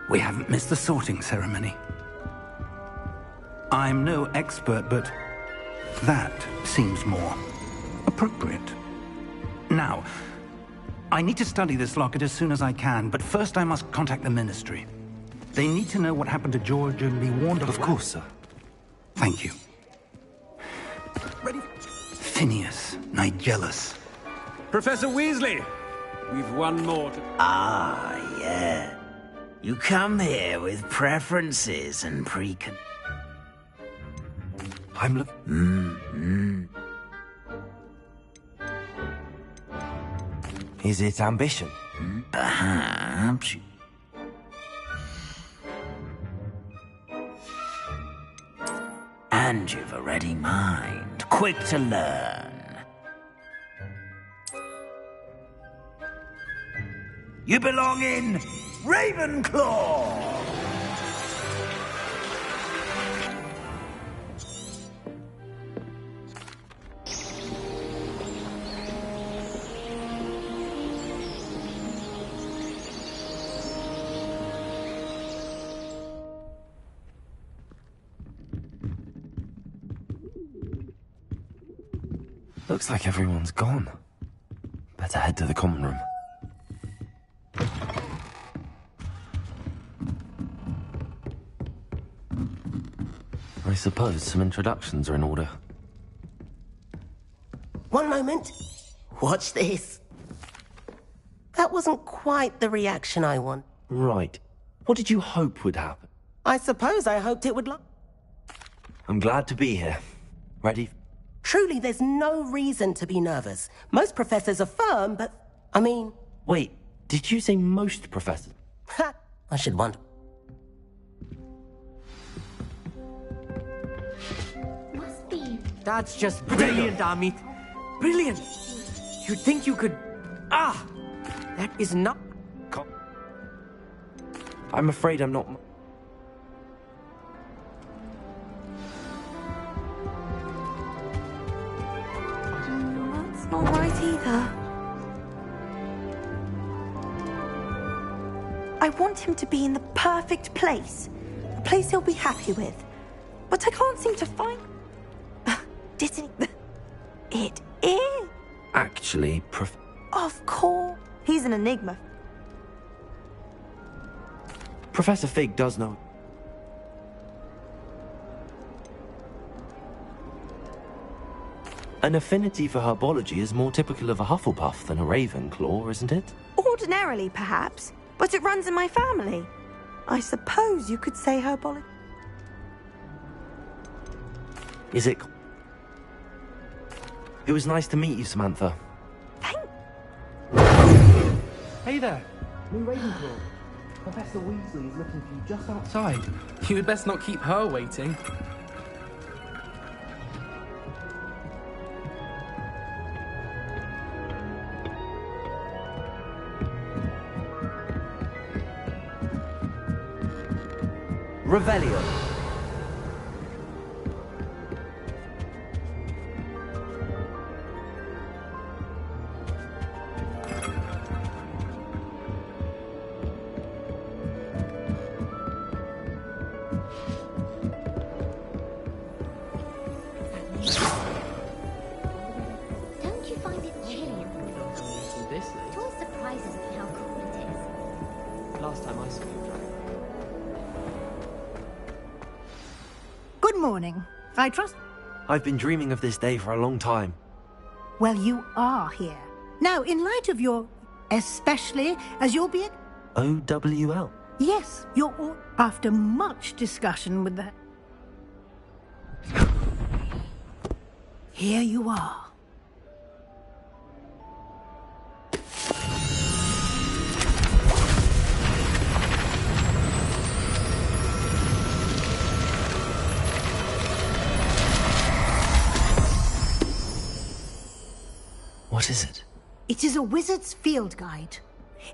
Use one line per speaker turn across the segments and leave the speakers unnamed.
We haven't missed the sorting ceremony. I'm no expert, but that seems more appropriate. Now, I need to study this locket as soon as I can, but first I must contact the Ministry. They need to know what happened to George and be warned of...
Of course, sir.
Thank you. Ready? Phineas, Nigellus.
Professor Weasley! We've one more to...
Ah, yeah. You come here with preferences and
I'm look... Is it ambition?
Perhaps. And you've a ready mind, quick to learn. You belong in Ravenclaw!
Looks like everyone's gone. Better head to the common room. I suppose some introductions are in order.
One moment. Watch this. That wasn't quite the reaction I want.
Right. What did you hope would happen?
I suppose I hoped it would
I'm glad to be here. Ready?
Truly, there's no reason to be nervous. Most professors are firm, but... I mean...
Wait, did you say most professors?
Ha! I should wonder.
Must be.
That's just brilliant, Amit. Brilliant! You'd think you could... Ah! That is not...
I'm afraid I'm not...
That's not right either. I want him to be in the perfect place. A place he'll be happy with. But I can't seem to find... Disney... It is.
Actually,
Of course. He's an enigma.
Professor Fig does know. An affinity for herbology is more typical of a Hufflepuff than a Ravenclaw, isn't it?
Ordinarily, perhaps. But it runs in my family. I suppose you could say herbology.
Is it? It was nice to meet you, Samantha.
Hey there, new Ravenclaw. Professor Weasley is looking for you just outside. You had best not keep her waiting.
Revelio.
Don't you find it chilly?
This late?
It always surprises me how cool it is.
Last time I saw you drank.
Good morning. I trust...
I've been dreaming of this day for a long time.
Well, you are here. Now, in light of your... Especially as you'll be...
OWL.
Yes, you're all... After much discussion with the... Here you are.
What is it?
It is a wizard's field guide.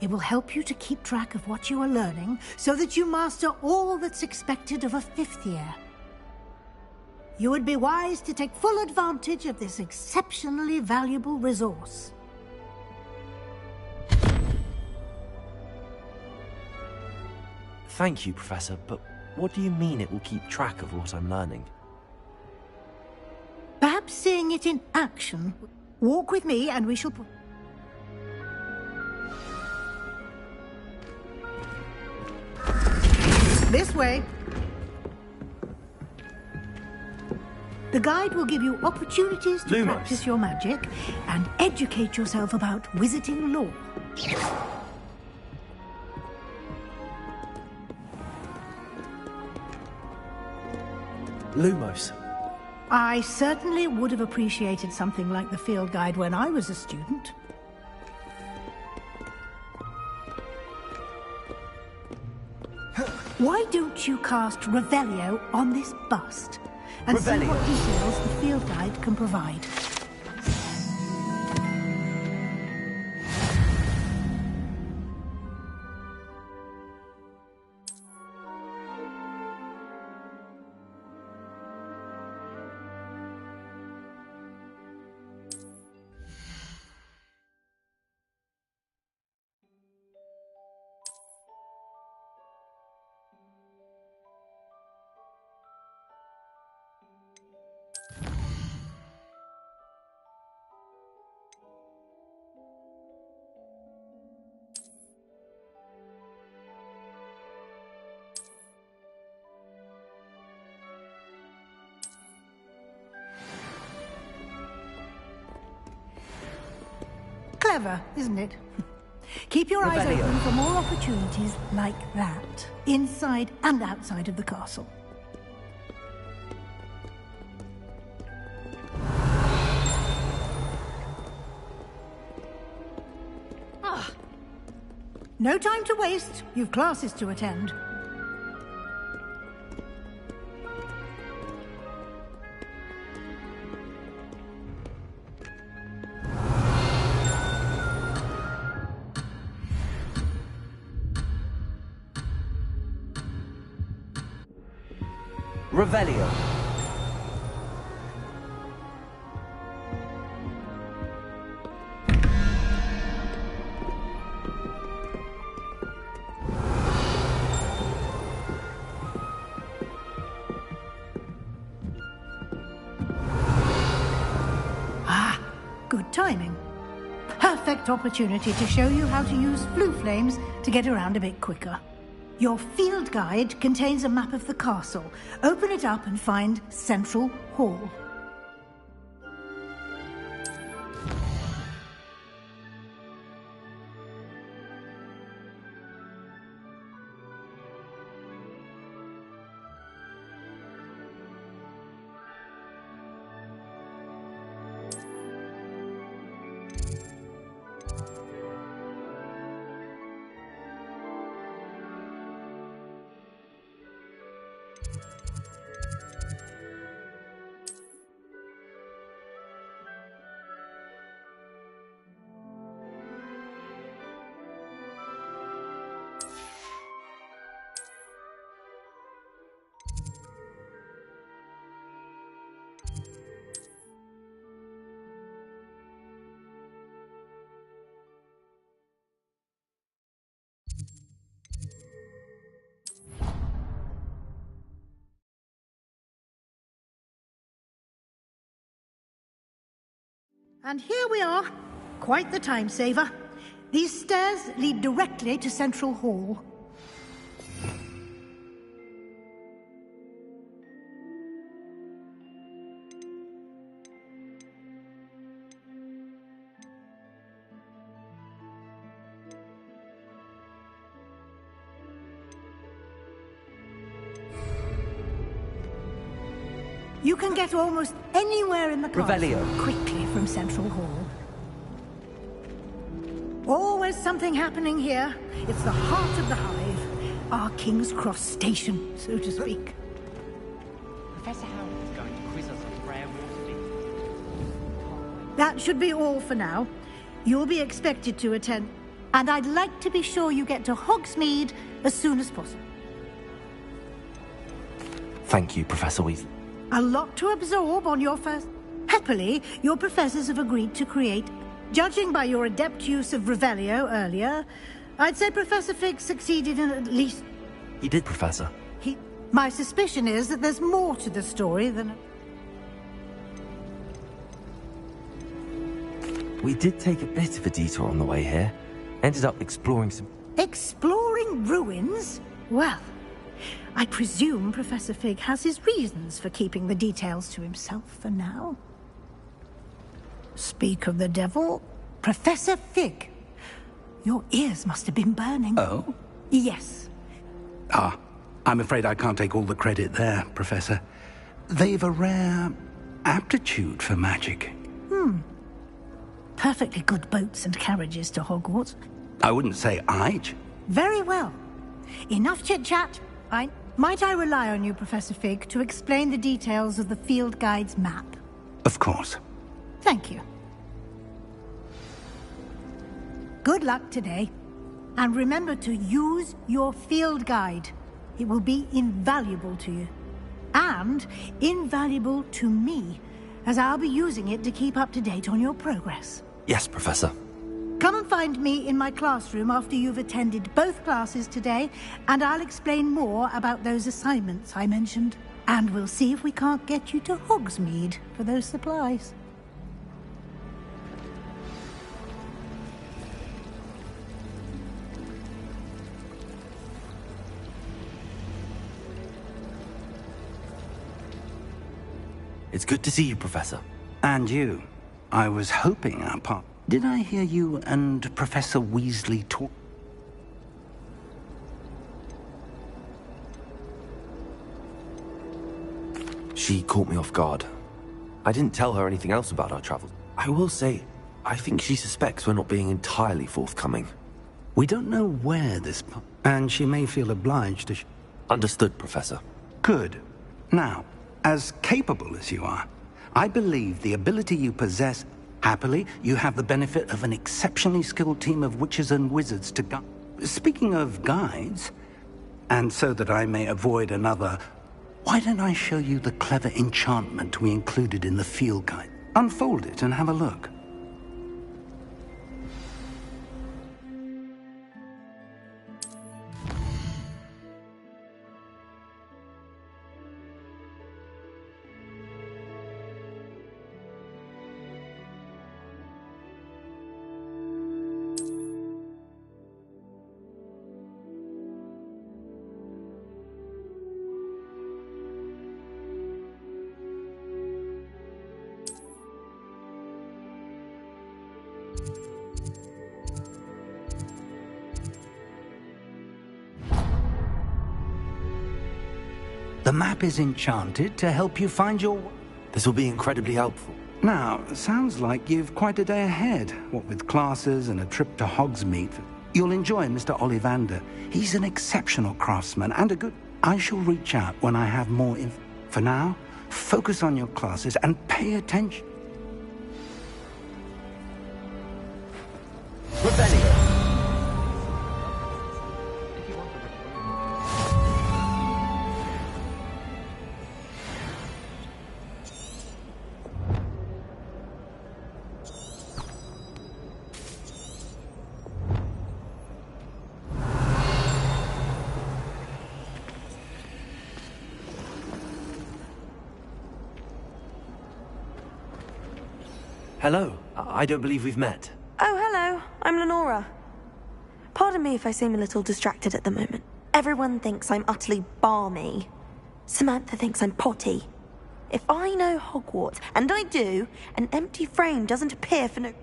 It will help you to keep track of what you are learning so that you master all that's expected of a fifth year. You would be wise to take full advantage of this exceptionally valuable resource.
Thank you, Professor, but what do you mean it will keep track of what I'm learning?
Perhaps seeing it in action. Walk with me and we shall put... This way. The guide will give you opportunities to
Lumos.
practice your magic and educate yourself about wizarding lore.
Lumos.
I certainly would have appreciated something like the field guide when I was a student. Why don't you cast Revelio on this bust and see
Revelio.
what details the field guide can provide? Clever, isn't it? Keep your eyes
Revelio.
open for more opportunities like that, inside and outside of the castle. No time to waste. You've classes to attend.
Revelio.
Good timing. Perfect opportunity to show you how to use flue flames to get around a bit quicker. Your field guide contains a map of the castle. Open it up and find Central Hall. And here we are. Quite the time saver. These stairs lead directly to Central Hall. You can get almost anywhere in the castle
Revelio.
quickly from Central Hall. Always something happening here. It's the heart of the hive. Our King's Cross station, so to speak.
Professor Howard is going to quiz us on Rare Waterdeep.
That should be all for now. You'll be expected to attend, and I'd like to be sure you get to Hogsmeade as soon as possible.
Thank you, Professor Weasley.
A lot to absorb on your first... Happily, your professors have agreed to create... Judging by your adept use of Revelio earlier, I'd say Professor Fig succeeded in at least
He did, Professor.
My suspicion is that there's more to the story than...
We did take a bit of a detour on the way here. Ended up exploring some...
Exploring ruins? Well, I presume Professor Fig has his reasons for keeping the details to himself for now. Speak of the devil, Professor Fig. Your ears must have been burning.
Oh?
Yes.
I'm afraid I can't take all the credit there, Professor. They've a rare aptitude for magic.
Perfectly good boats and carriages to Hogwarts.
I wouldn't say
Very well. Enough chit-chat. Might I rely on you, Professor Fig, to explain the details of the field guide's map?
Of course.
Thank you. Good luck today. And remember to use your field guide. It will be invaluable to you. And invaluable to me, as I'll be using it to keep up to date on your progress.
Yes, Professor.
Come and find me in my classroom after you've attended both classes today, and I'll explain more about those assignments I mentioned. And we'll see if we can't get you to Hogsmeade for those supplies.
It's good to see you, Professor.
And you. I was hoping our part... Did I hear you and Professor Weasley talk?
She caught me off guard. I didn't tell her anything else about our travels. I will say, I think she suspects we're not being entirely forthcoming.
We don't know where this... And she may feel obliged to...
Understood, Professor.
Good. Now, as capable as you are, I believe the ability you possess... Happily, you have the benefit of an exceptionally skilled team of witches and wizards to guide. Speaking of guides, and so that I may avoid another... Why don't I show you the clever enchantment we included in the field guide? Unfold it and have a look. The map is enchanted to help you find your...
This will be incredibly helpful.
Now, sounds like you've quite a day ahead. What with classes and a trip to Hogsmeade. You'll enjoy Mr. Ollivander. He's an exceptional craftsman and a good... I shall reach out when I have more info. For now, focus on your classes and pay attention.
Hello. I don't believe we've met.
Oh, hello. I'm Lenora. Pardon me if I seem a little distracted at the moment. Everyone thinks I'm utterly balmy. Samantha thinks I'm potty. If I know Hogwarts, and I do, an empty frame doesn't appear for no...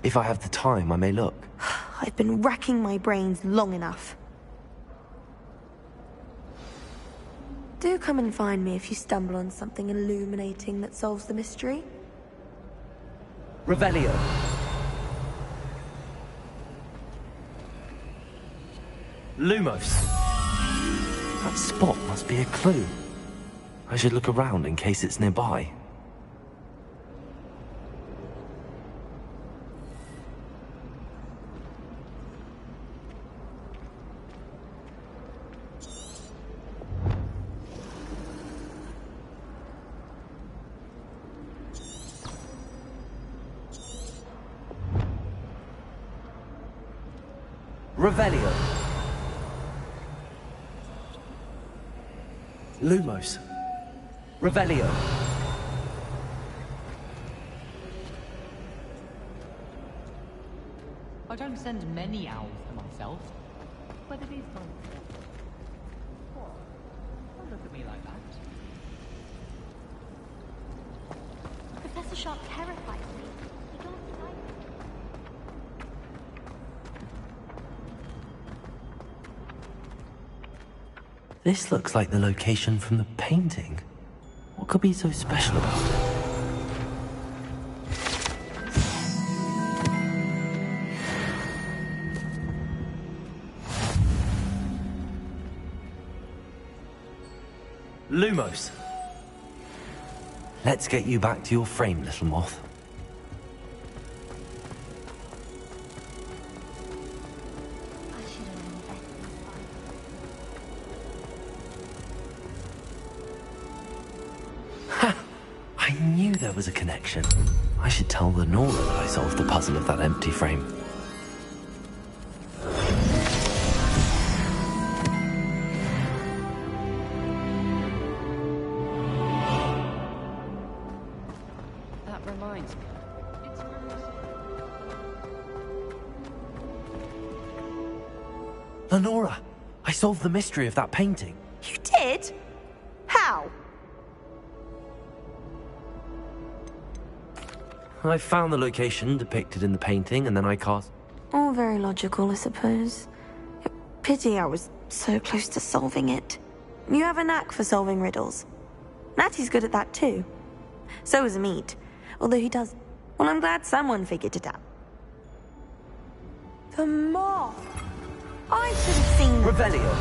If I have the time, I may look.
I've been racking my brains long enough. Do come and find me if you stumble on something illuminating that solves the mystery.
Revelio. Lumos.
That spot must be a clue. I should look around in case it's nearby.
Revelio.
Lumos. Revelio.
I don't send many owls to myself, but it is time. What? Don't look at me like that.
Professor Sharp terrifies me. He can't fight.
This looks like the location from the painting. What could be so special about it? Lumos. Let's get you back to your frame, little moth. Ha! I knew there was a connection. I should tell Lenora that I solved the puzzle of that empty frame. Lenora, I solved the mystery of that painting.
You did? How?
I found the location depicted in the painting, and then I cast...
All very logical, I suppose. Pity I was so close to solving it. You have a knack for solving riddles. Natty's good at that too. So is Amit, although he does... Well, I'm glad someone figured it out. The moth! I should have seen...
Revelio.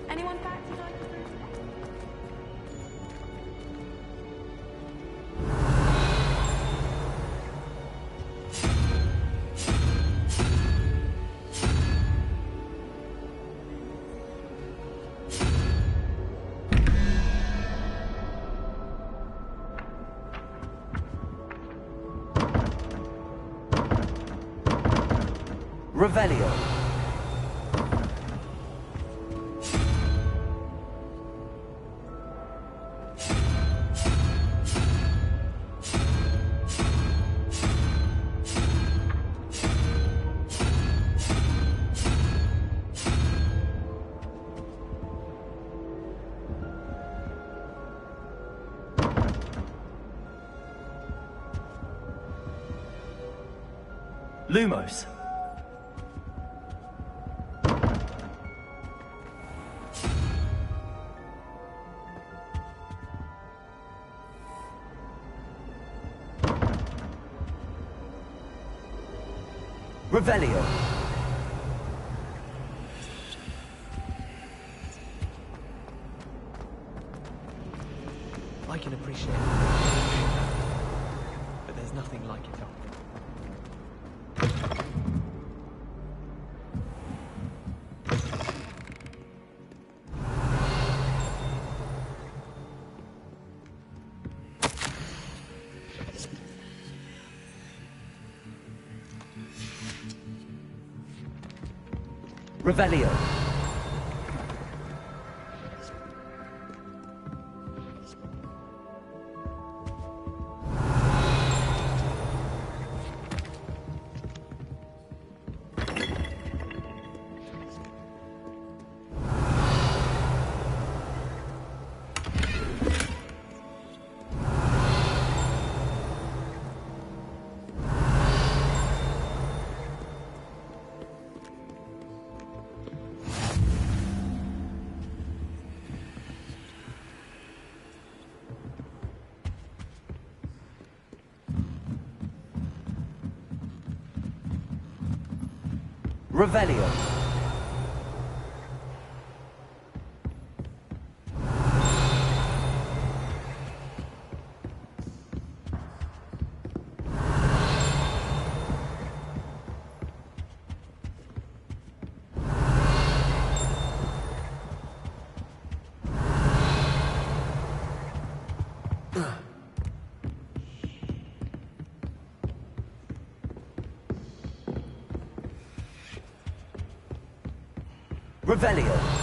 Anyone fancy like
Revelio. Lumos. Revelio.
I can appreciate it. But there's nothing like it.
Revelio. Revelio. Revelio.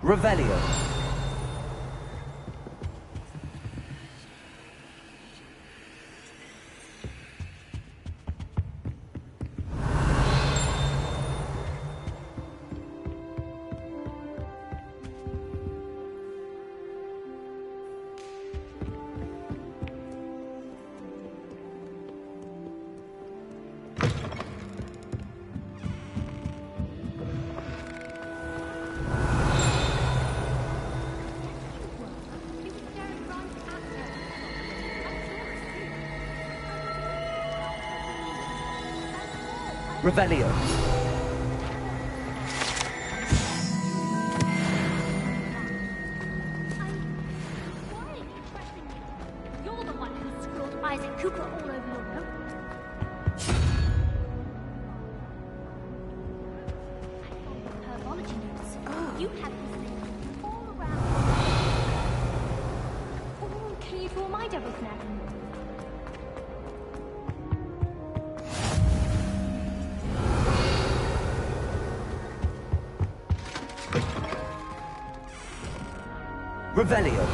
Revelio. Revelio.
You're the one who scrawled Isaac Cooper all over your note. I found the herbology notes. You have this thing all around. Oh, can you draw my devil's knack?
Revelio.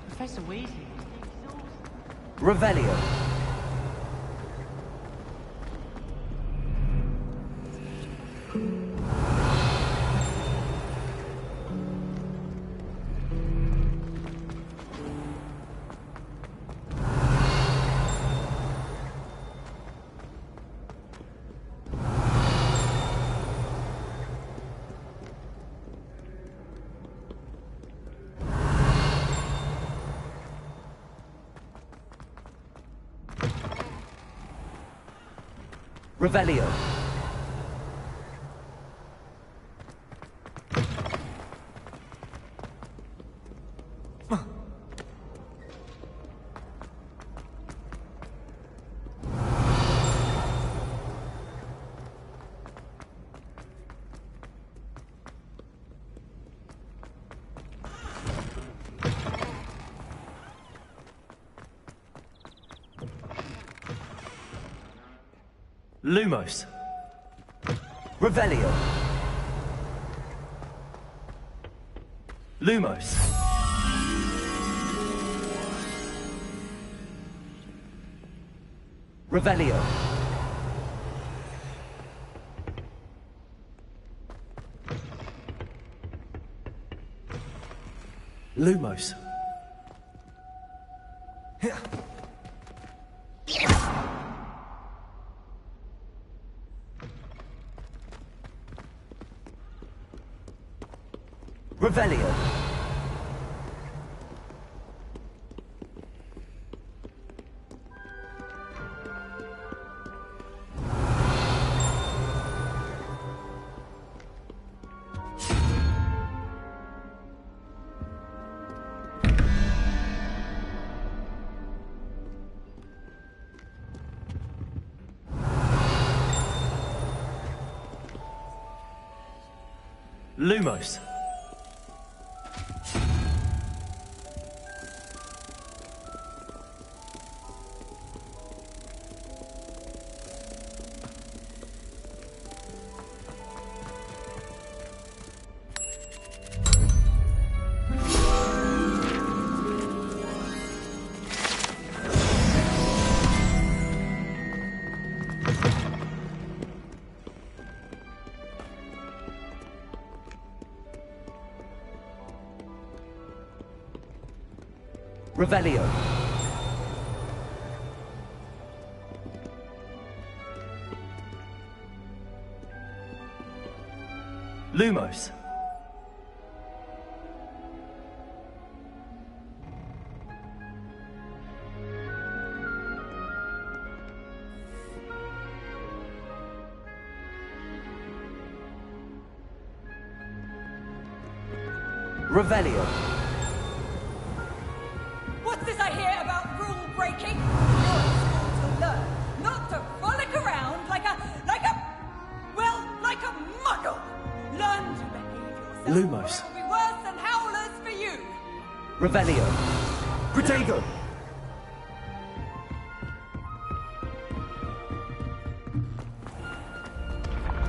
Professor Weasley.
Revelio. Revelio. Lumos. Revelio. Lumos.
Revelio.
Lumos.
Revelio.
Lumos.
Revelio.
Lumos.
Revelio.
What's this I hear about rule breaking? You're at school to learn, not to frolic around like a muggle. Learn to behave yourself.
Lumos.
It'll be worse than howlers for you.
Revelio.
Protego.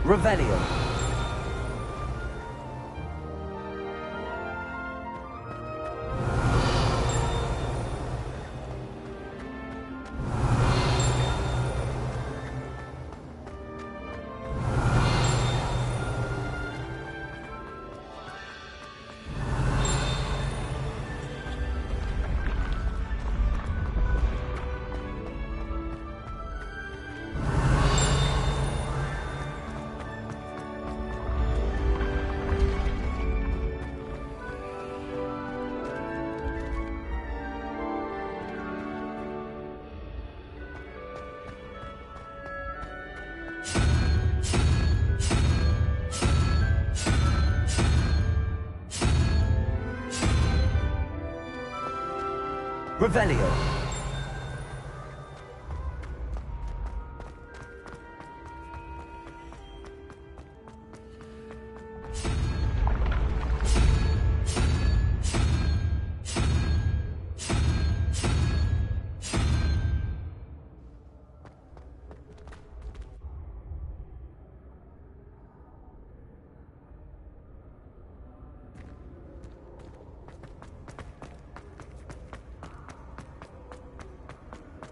Revelio. Revelio.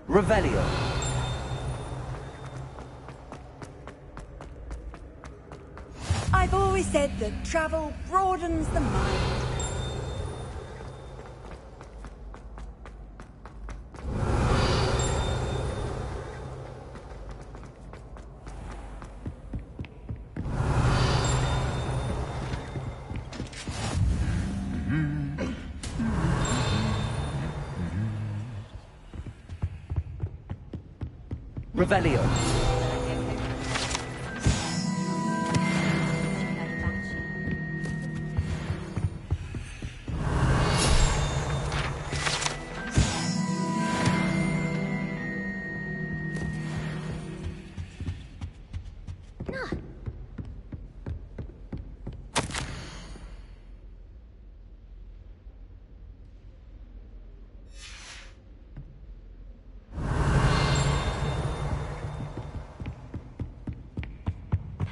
Revelio.
I've always said that travel broadens the mind.
Revelio.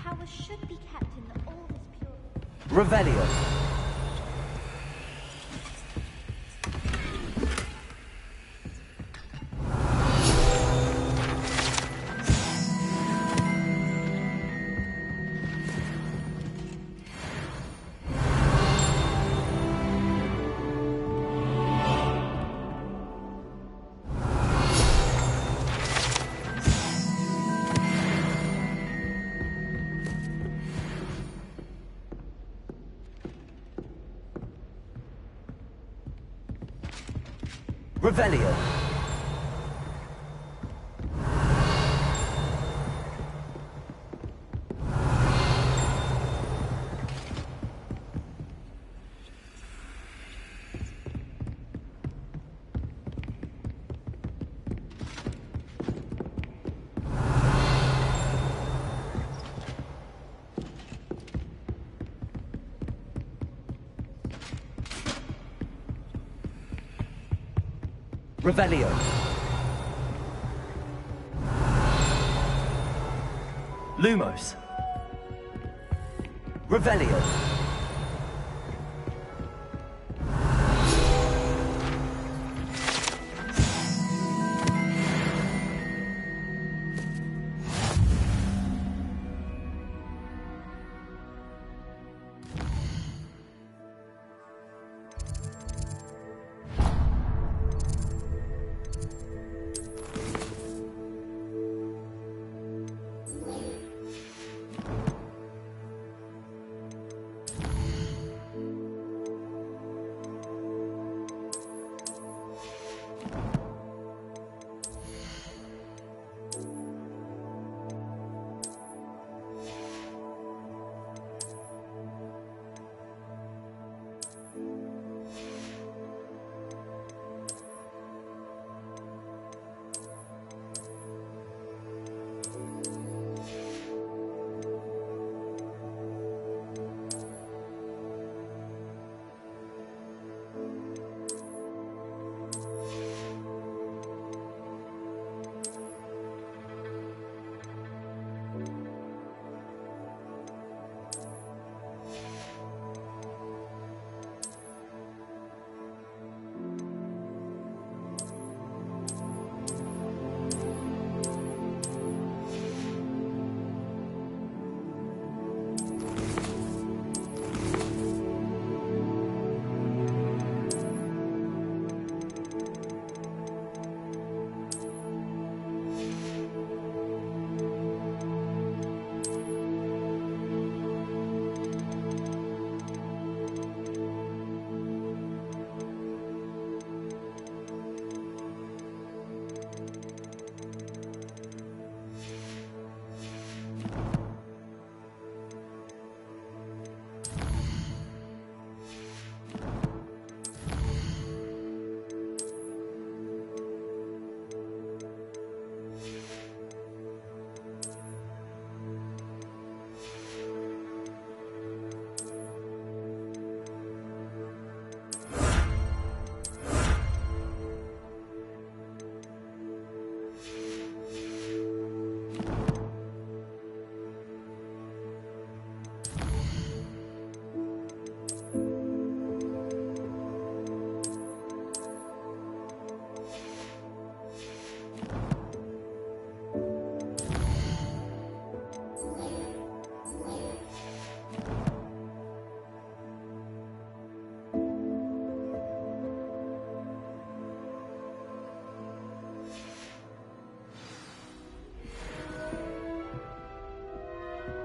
Power should be kept in the oldest pure.
Revelio.
Revelio. Revelio. Lumos. Revelio.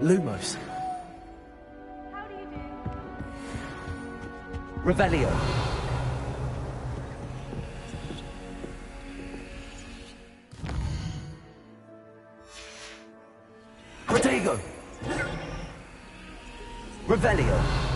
Lumos.
How do you do?
Revelio. Protego. Revelio.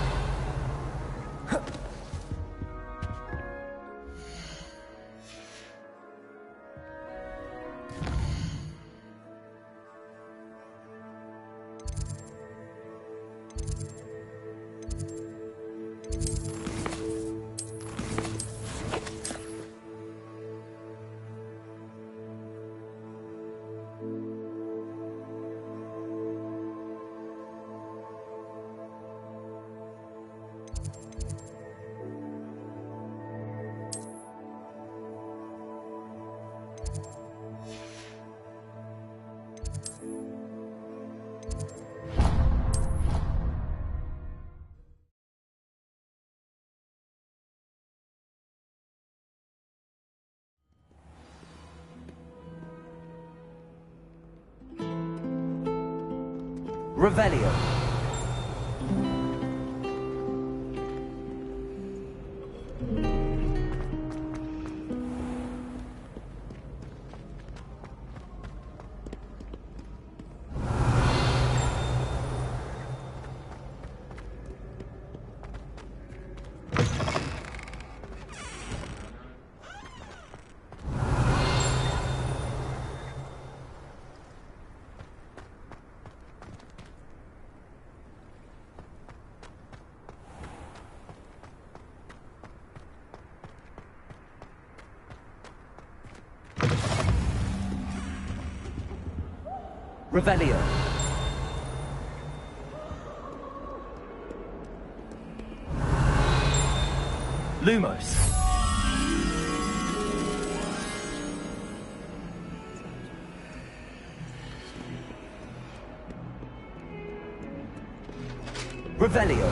Revelio.
Revelio. Lumos. Revelio.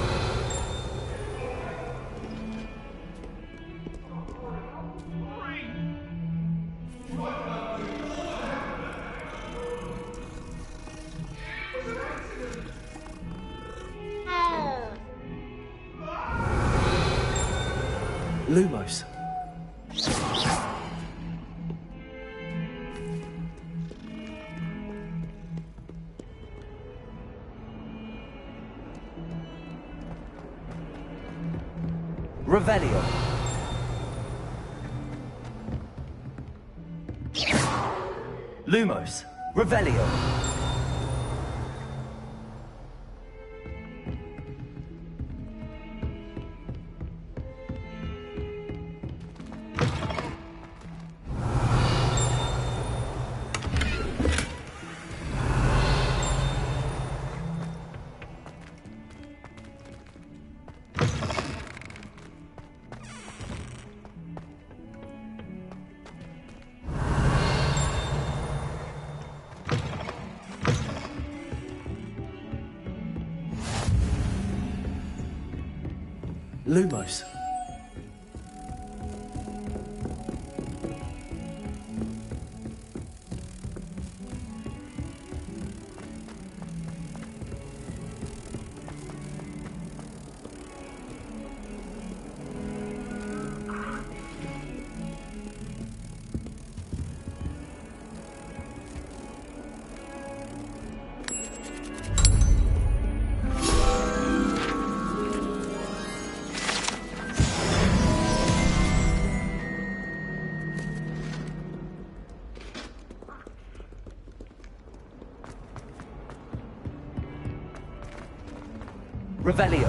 Lumos. Revelio. Lumos. Revelio. Lumos. Revelio.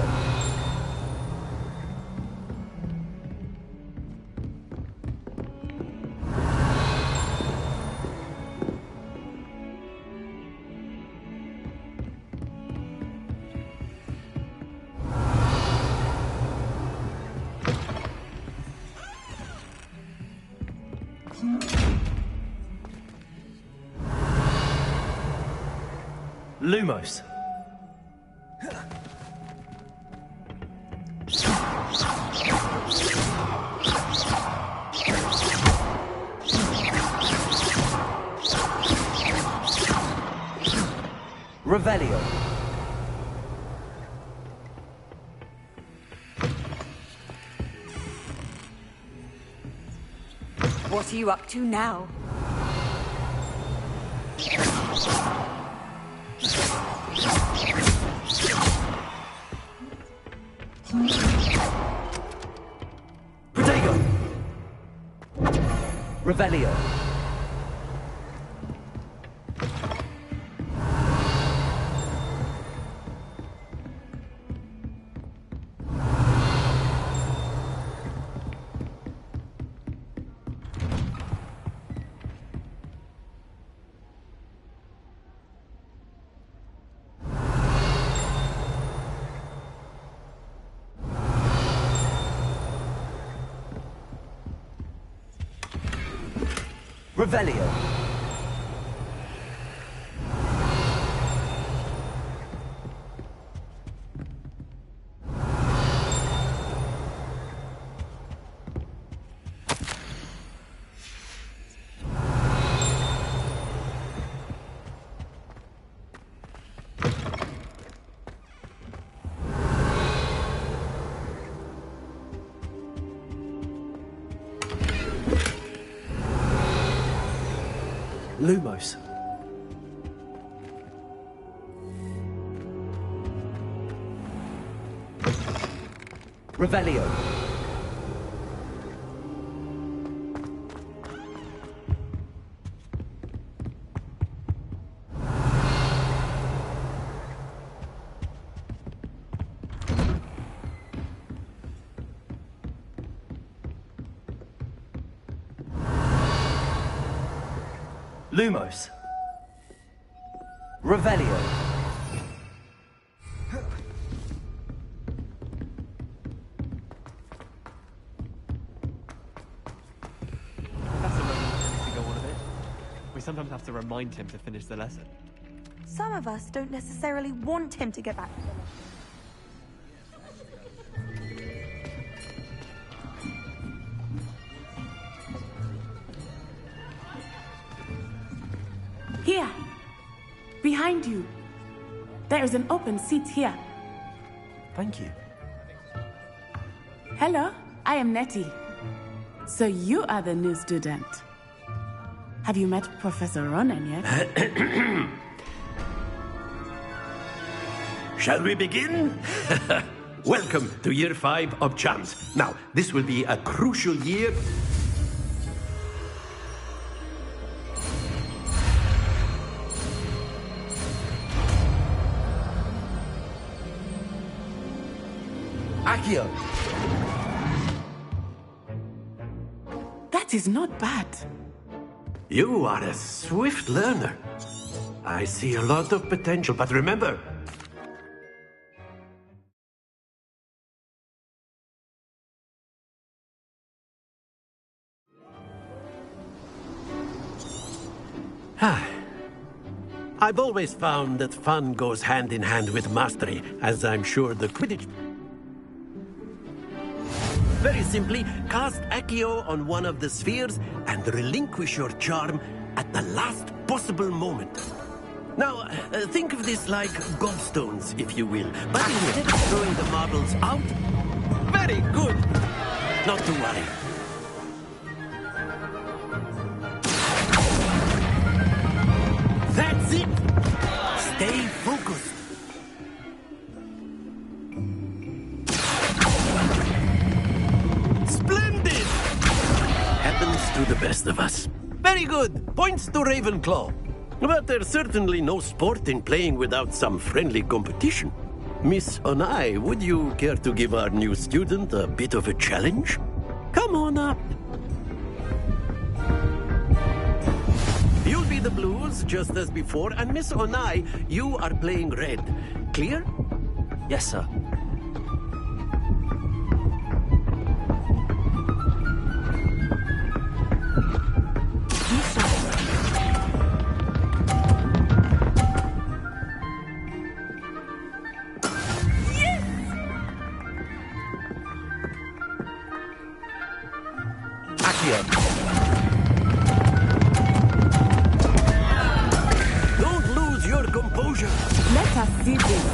Lumos. Revelio.
What are you up to now?
Protego. Revelio. Revelio. Lumos. Revelio. Lumos.
Revelio.
That's a moment to go on a bit. We sometimes have to remind him to finish the lesson.
Some of us don't necessarily want him to get back to the lesson.
Here, behind you. There is an open seat here.
Thank you.
Hello, I am Nettie. So you are the new student. Have you met Professor Ronan yet?
Shall we begin? Welcome to Year 5 of Charms. Now, this will be a crucial year.
Accio!
That is not bad.
You are a swift learner. I see a lot of potential, but remember, I've always found that fun goes hand in hand with mastery, as I'm sure the Quidditch... Very simply, cast Accio on one of the spheres and relinquish your charm at the last possible moment. Now, think of this like gobstones, if you will. But instead of throwing the marbles out... Very good! Not to worry. That's it! Stay focused. Splendid! Happens to the best of us. Very good. Points to Ravenclaw. But there's certainly no sport in playing without some friendly competition. Miss Onai, would you care to give our new student a bit of a challenge? Come on up. You'll be the blues, just as before, and Miss Onai, you are playing red. Clear?
Yes, sir.
Don't lose your composure.
Let us see this.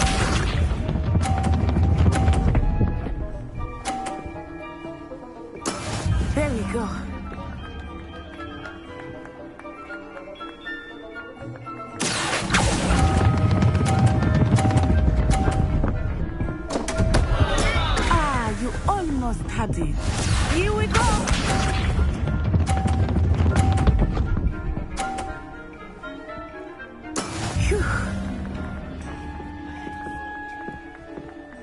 There we go. Ah, you almost had it. Here we go. Phew.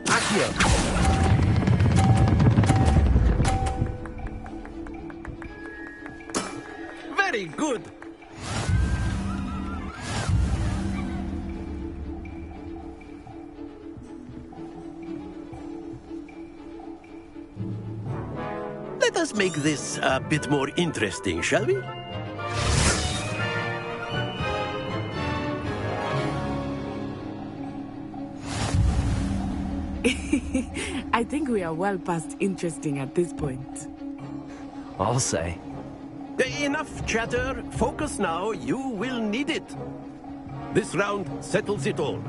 Accio!
Very good. Let us make this a bit more interesting, shall we?
I think we are well past interesting at this point.
I'll say.
Enough chatter. Focus now. You will need it. This round settles it all.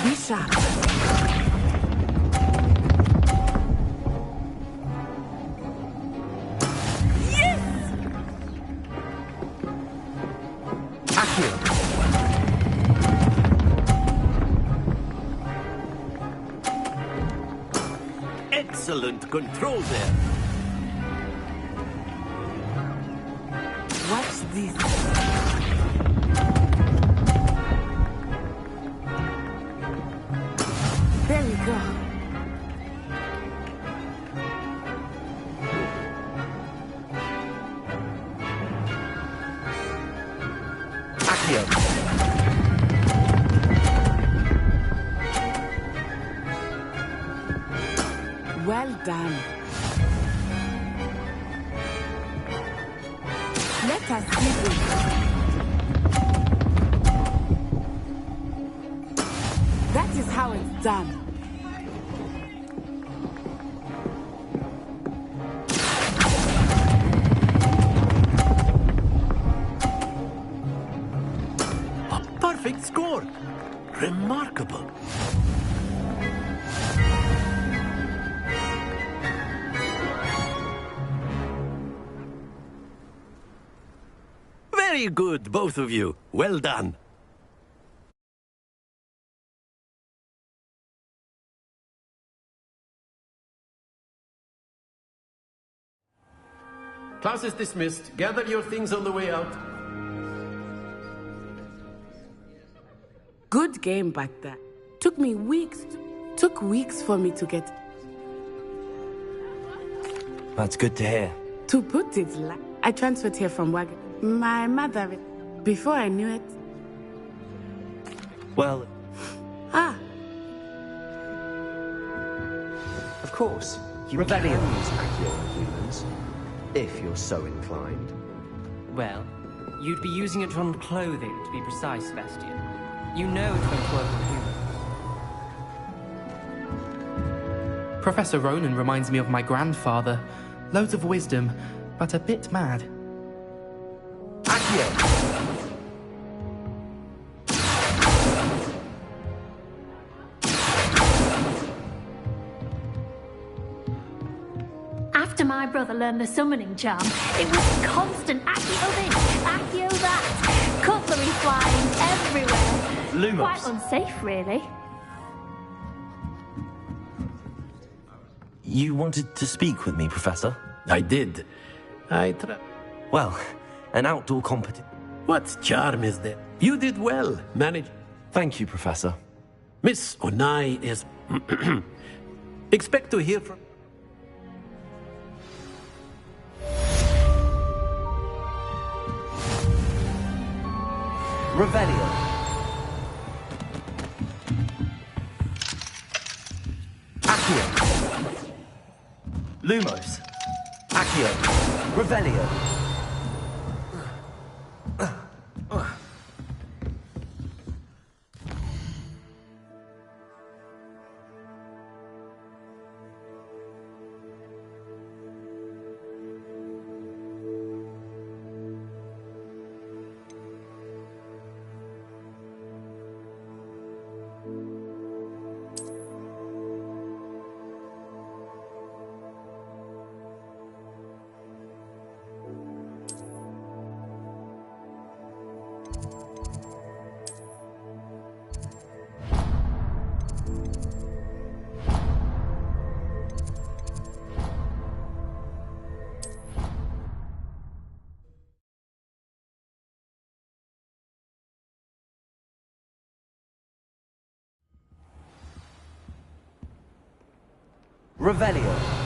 Be sharp.
Accio!
Excellent control there.
Watch this. There we go.
Accio!
Well done. Let us begin. That is how it's done.
Perfect score. Remarkable. Very good, both of you. Well done. Class is dismissed. Gather your things on the way out.
Good game back there. Took weeks for me to get.
That's good to hear.
To put it I transferred here from Wagon. My mother, before I knew it.
Well...
Ah.
Of course, you can use Accio on humans, if you're so inclined.
Well, you'd be using it on clothing, to be precise, Sebastian. You know it won't work on humans.
Professor Ronan reminds me of my grandfather. Loads of wisdom, but a bit mad.
Accio!
After my brother learned the summoning charm, it was constant Accio this, Accio that, cutlery flying everywhere.
Lumos.
Quite unsafe, really.
You wanted to speak with me, Professor?
I did.
Well, an outdoor competition.
What charm is there? You did well, manage.
Thank you, Professor.
Miss Onai is... Expect to hear from...
Revelio. Accio. Lumos. Accio. Revelio. Revelio.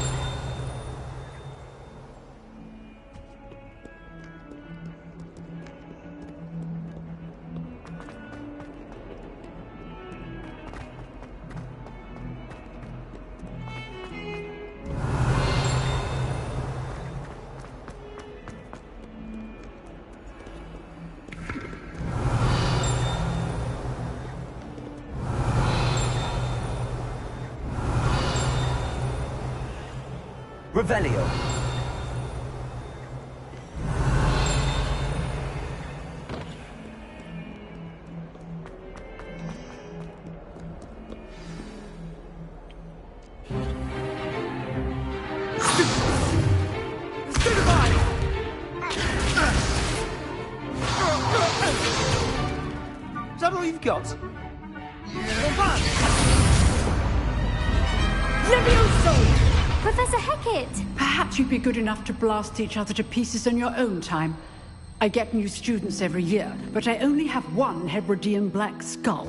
Revelio.
Is that all you've got?
Levioso! Professor Hecat!
Perhaps you'd be good enough to blast each other to pieces in your own time. I get new students every year, but I only have one Hebridean black skull.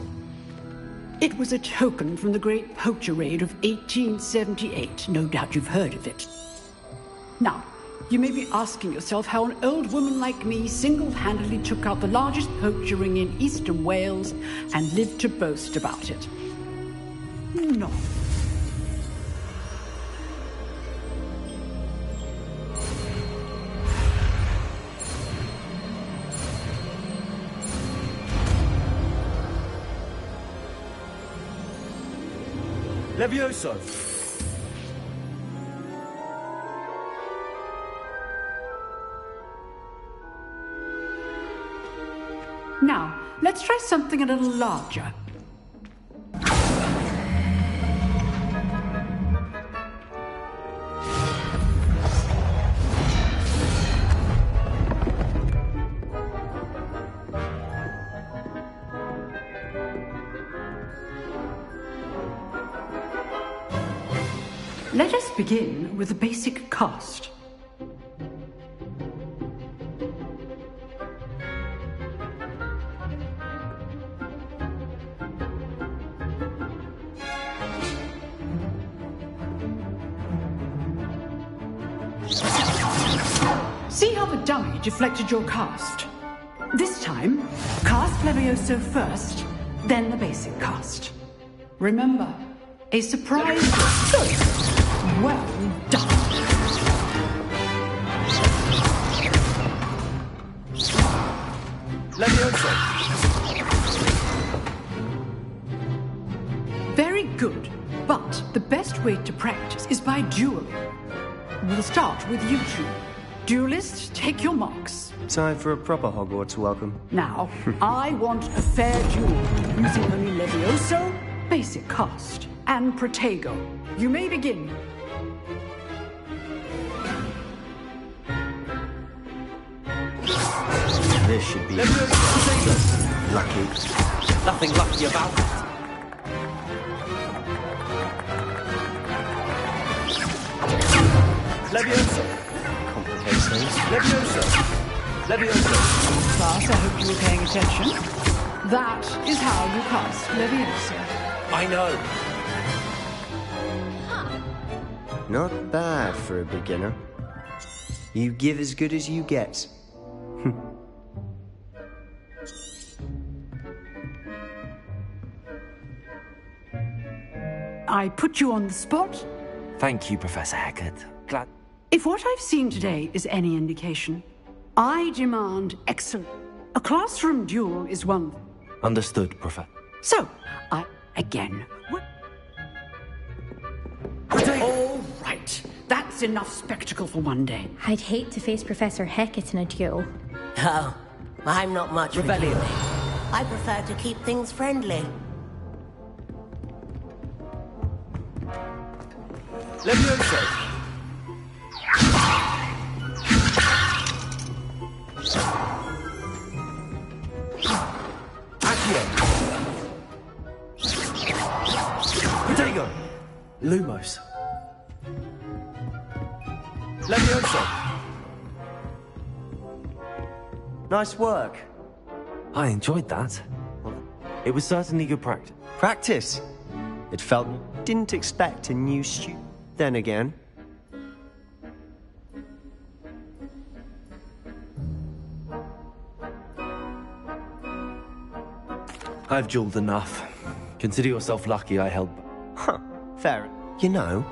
It was a token from the Great Poacher Raid of 1878. No doubt you've heard of it. Now, you may be asking yourself how an old woman like me single-handedly took out the largest poacher ring in eastern Wales and lived to boast about it. No.
Levioso!
Now, let's try something a little larger. Let us begin with the basic cast. See how the dummy deflected your cast? This time, cast Levioso first, then the basic cast. Remember, a surprise. Good. Well done.
Levioso!
Very good. But the best way to practice is by dueling. We'll start with you two. Duelists, take your marks.
Time for a proper Hogwarts welcome.
Now, I want a fair duel, using only Levioso, basic cast, and Protego. You may begin.
This should be lucky.
Nothing lucky about it. Levioso!
Complicates things.
Levioso! Levioso!
Class, I hope you were paying attention. That is how you cast Levioso.
I know.
Not bad for a beginner. You give as good as you get.
I put you on the spot.
Thank you, Professor Hecat. Glad.
If what I've seen today is any indication, I demand excellence. A classroom duel is one.
Understood, Professor.
So, again, what? All right. That's enough spectacle for one day.
I'd hate to face Professor Hecat in a duel.
Oh, I'm not much for
Revelio.
dueling. I prefer to keep things friendly.
Levioso! Accio! Protego! Lumos! Levioso!
Nice work.
I enjoyed that. It was certainly good practice.
Practice. It felt didn't expect a new student. Then again,
I've dueled enough. Consider yourself lucky I held...
Huh, fair. You know...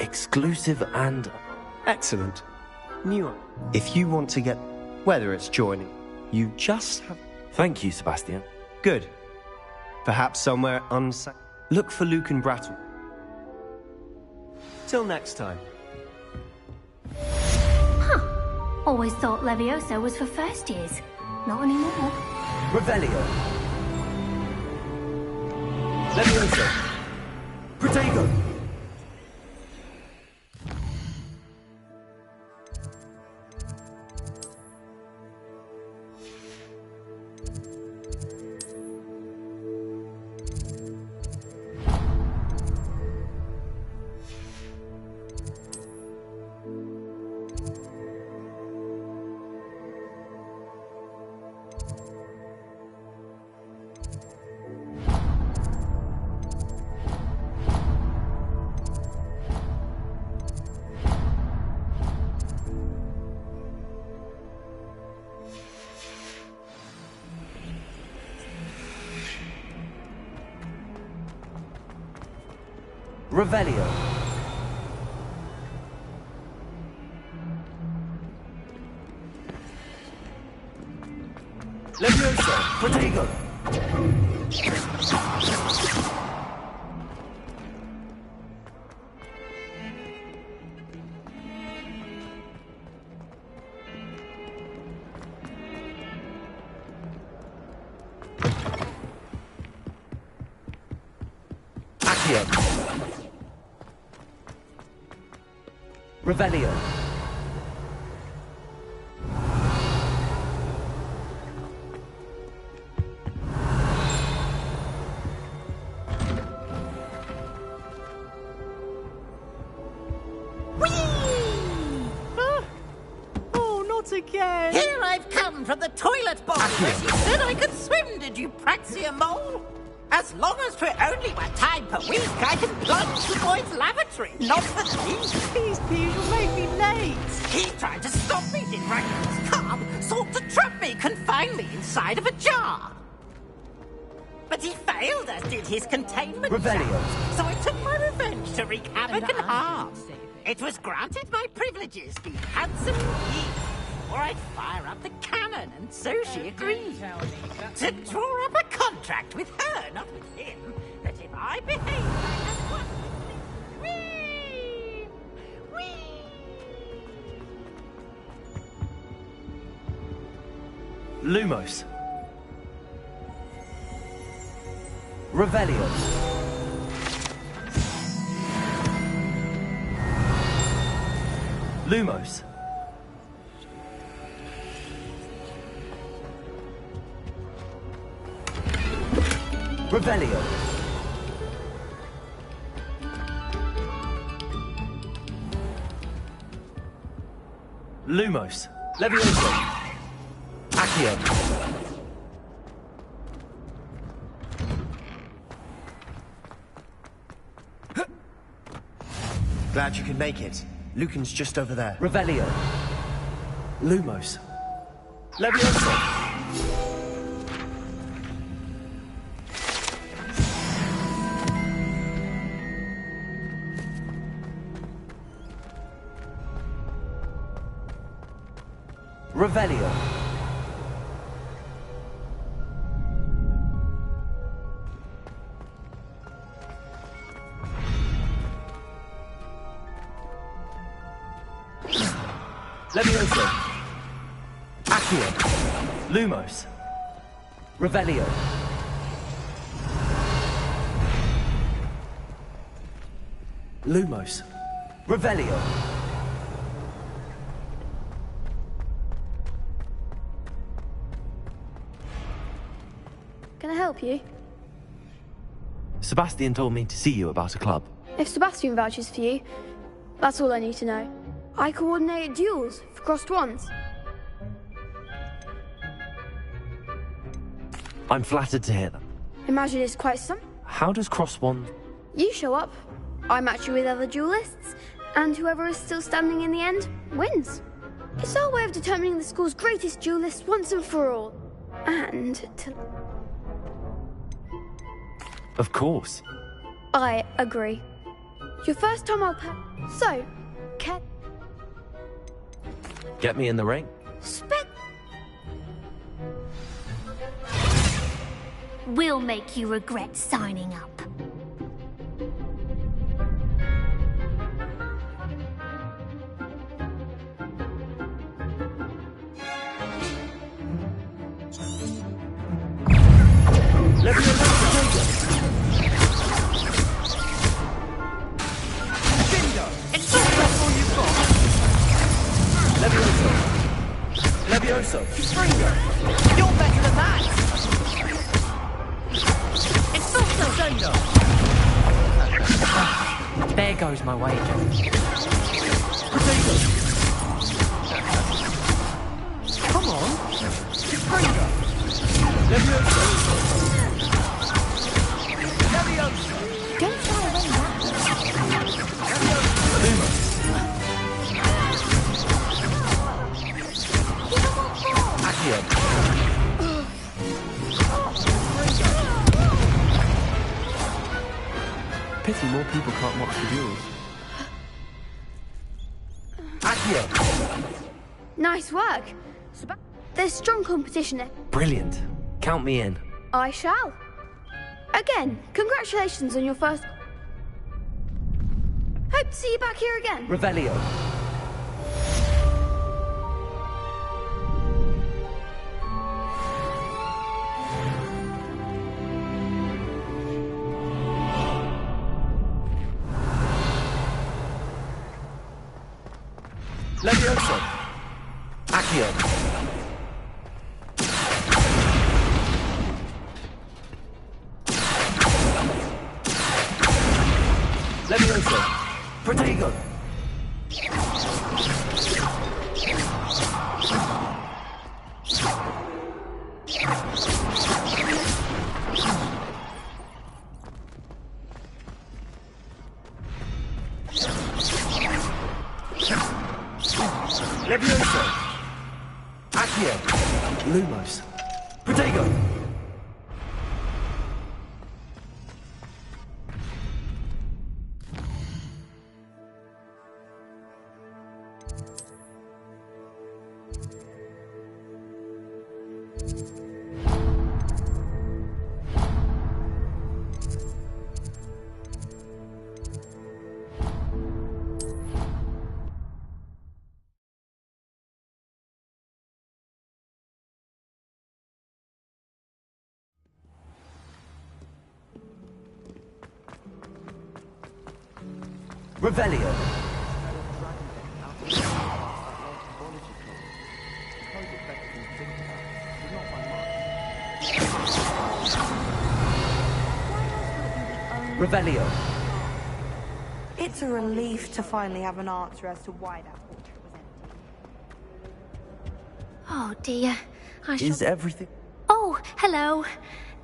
Exclusive and...
Excellent. New. If you want to get... Whether it's joining, you just have...
Thank you, Sebastian.
Good. Perhaps somewhere unsafe. Look for Luke and Brattle. Till next time.
Huh. Always thought Levioso was for first years. Not anymore.
Revelio. Levioso. Protego. Revelio. Levioso. Protego. Accio. Revelio.
Again. Here I've come from the toilet bowl. As you said I could swim, did you, Praxia Mole? As long as for only one time per week, I can plunge the boy's lavatory. Not for 3. Please, you'll make me late. He tried to stop me, did Regulus Cobb. Sought to trap me, confine me inside of a jar. But he failed, as did his containment jars. So I took my revenge to wreak havoc and harm. It was granted my privileges, the handsome youth. Or I'd fire up the cannon, and so she agreed. To draw up a contract with her, not with him, that if I behaved like a what? Whee! Whee!
Lumos. Revelio. Lumos. Revelio. Lumos. Levioso. Accio.
Glad you could make it. Lucan's just over there.
Revelio. Lumos. Levioso. Revelio. Levioso. Accio. Lumos. Revelio. Lumos. Revelio.
Can I help you?
Sebastian told me to see you about a club.
If Sebastian vouches for you, that's all I need to know. I coordinate duels for crossed wands.
I'm flattered to hear that.
Imagine it's quite some.
How does crosswand...
You show up, I match you with other duelists, and whoever is still standing in the end wins. It's our way of determining the school's greatest duelist once and for all. And to...
Of course.
I agree. Your first time I'll pay. So,
Get me in the ring.
We'll make you regret signing up.
Levioso.
Springo. You're better than that. It's not so Zendo.
There goes my wager.
Come on. Springo.
Levioso.
Levioso.
Don't try to win that.
Lumos. Accio.
Pity more people can't watch the duels.
Accio.
nice work. There's strong competition there.
Brilliant. Count me in.
I shall. Again, congratulations on your first... Hope to see you back here again.
Revelio. Levioso! Accio! Levioso! Protego! Levioso! Accio! Lumos! Protego! Revelio! Revelio!
It's a relief to finally have an answer as to why that portrait was empty.
Oh dear.
Is everything...
Oh, hello.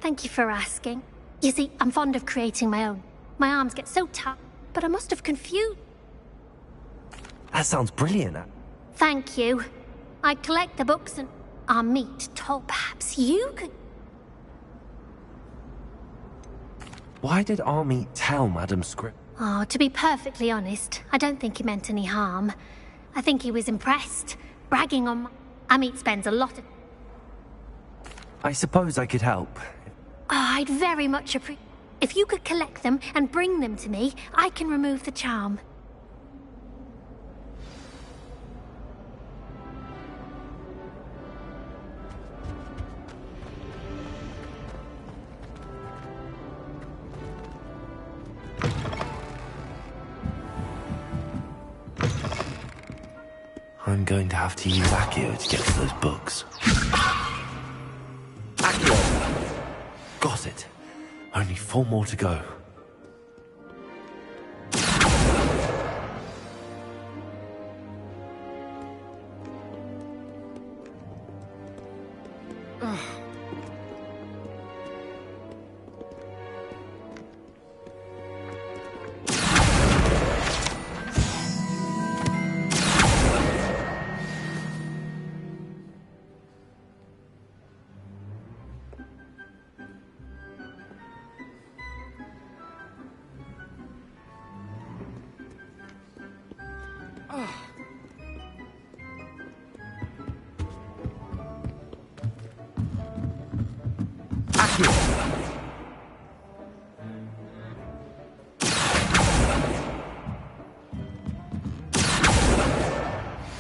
Thank you for asking. You see, I'm fond of creating my own. My arms get so tight, but I must have confused...
That sounds brilliant.
Thank you. I collect the books and our meet told perhaps you could...
Why did Army tell Madam Script?
Oh, to be perfectly honest, I don't think he meant any harm. I think he was impressed, bragging on my... Amit spends a lot of...
I suppose I could help.
Oh, I'd very much appreciate... If you could collect them and bring them to me, I can remove the charm.
I'm going to have to use Accio to get to those books. Accio! Got it. Only 4 more to go.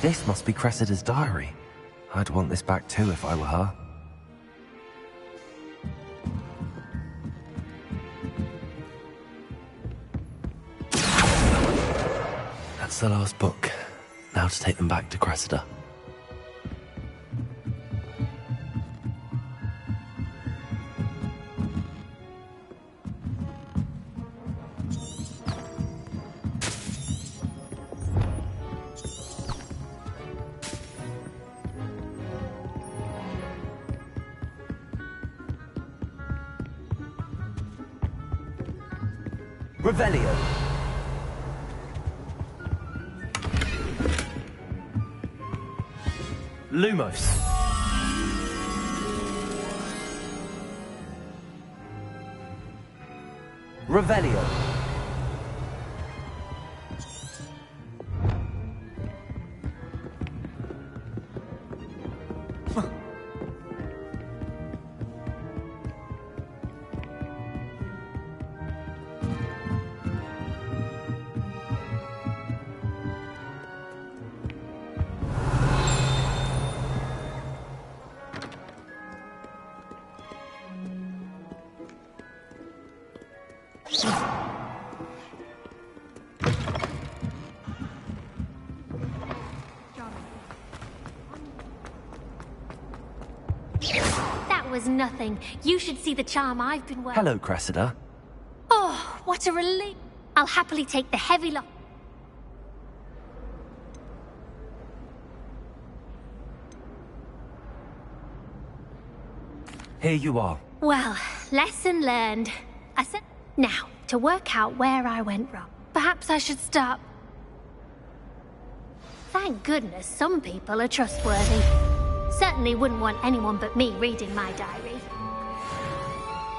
This must be Cressida's diary. I'd want this back too if I were her. That's the last book. Now to take them back to Cressida. Revelio. Lumos. Revelio.
was nothing. You should see the charm I've been working.
Hello, Cressida.
Oh, what a relief. I'll happily take the heavy lock.
Here you are.
Well, lesson learned. I said, now, to work out where I went wrong, perhaps I should start. Thank goodness some people are trustworthy. Certainly wouldn't want anyone but me reading my diary.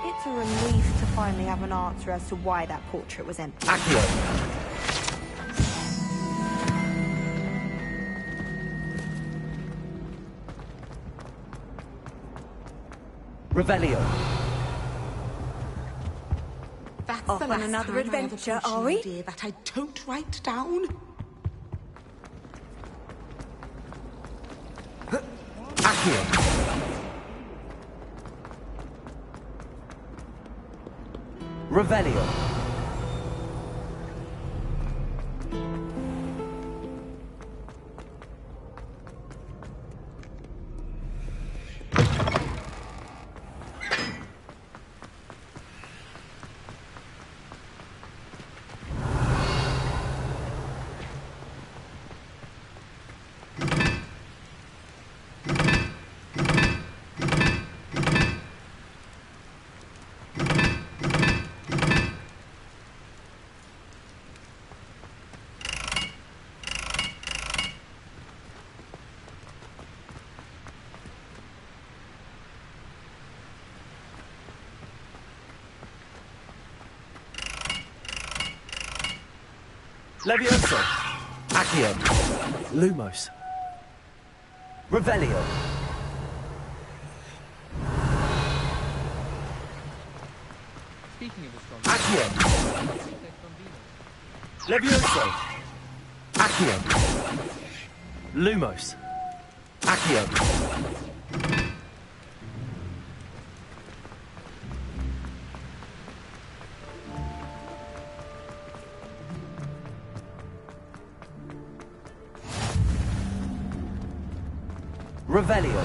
It's a relief to finally have an answer as to why that portrait was empty.
Accio. Revelio.
That's
Off
the
on
last
another
time
adventure,
I ever
are we?
idea that I don't write down.
Accio. Revelio. Levioso. Accio. Lumos. Revelio.
Speaking of the strong...
Accio. Levioso. Accio. Lumos. Accio. Revelio.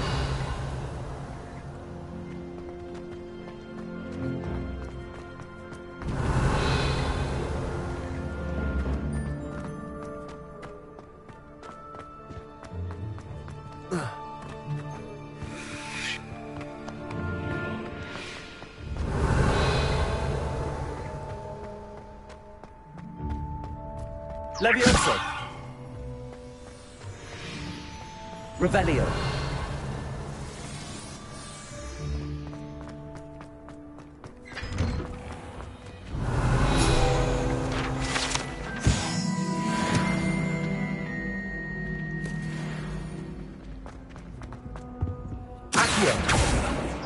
Levioso. Revelio.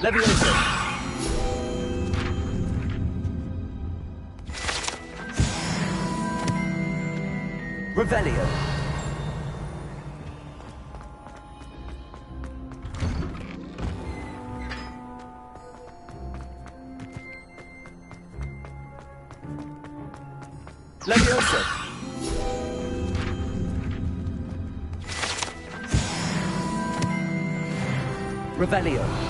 Levioso. Revelio. Levioso. Revelio.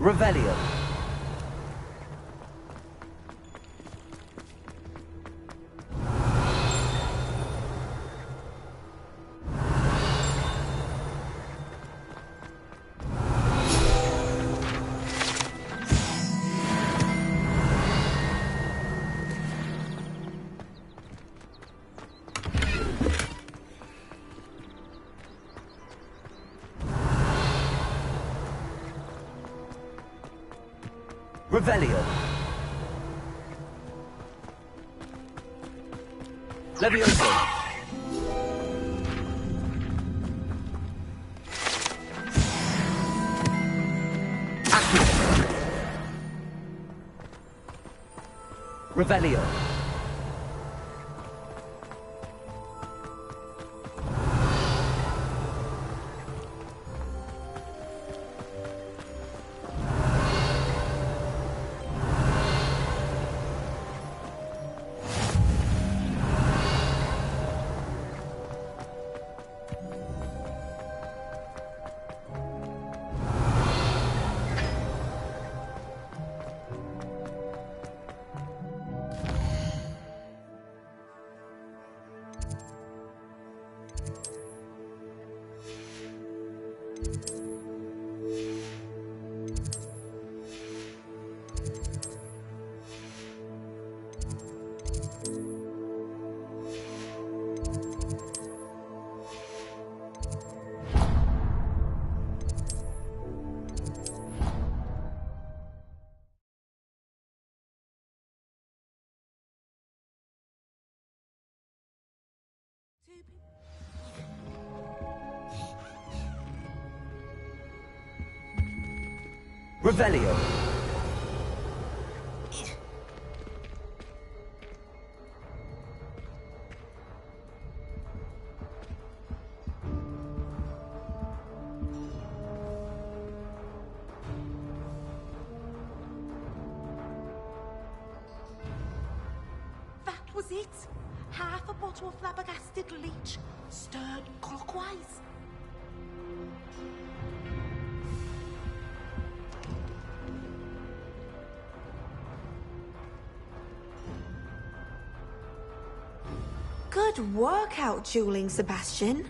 Revelio. Revelio. Levioso. Accio. Revelio. Revelio.
That was it. Half a bottle of flabbergasted leech, stirred clockwise.
Good work out dueling, Sebastian.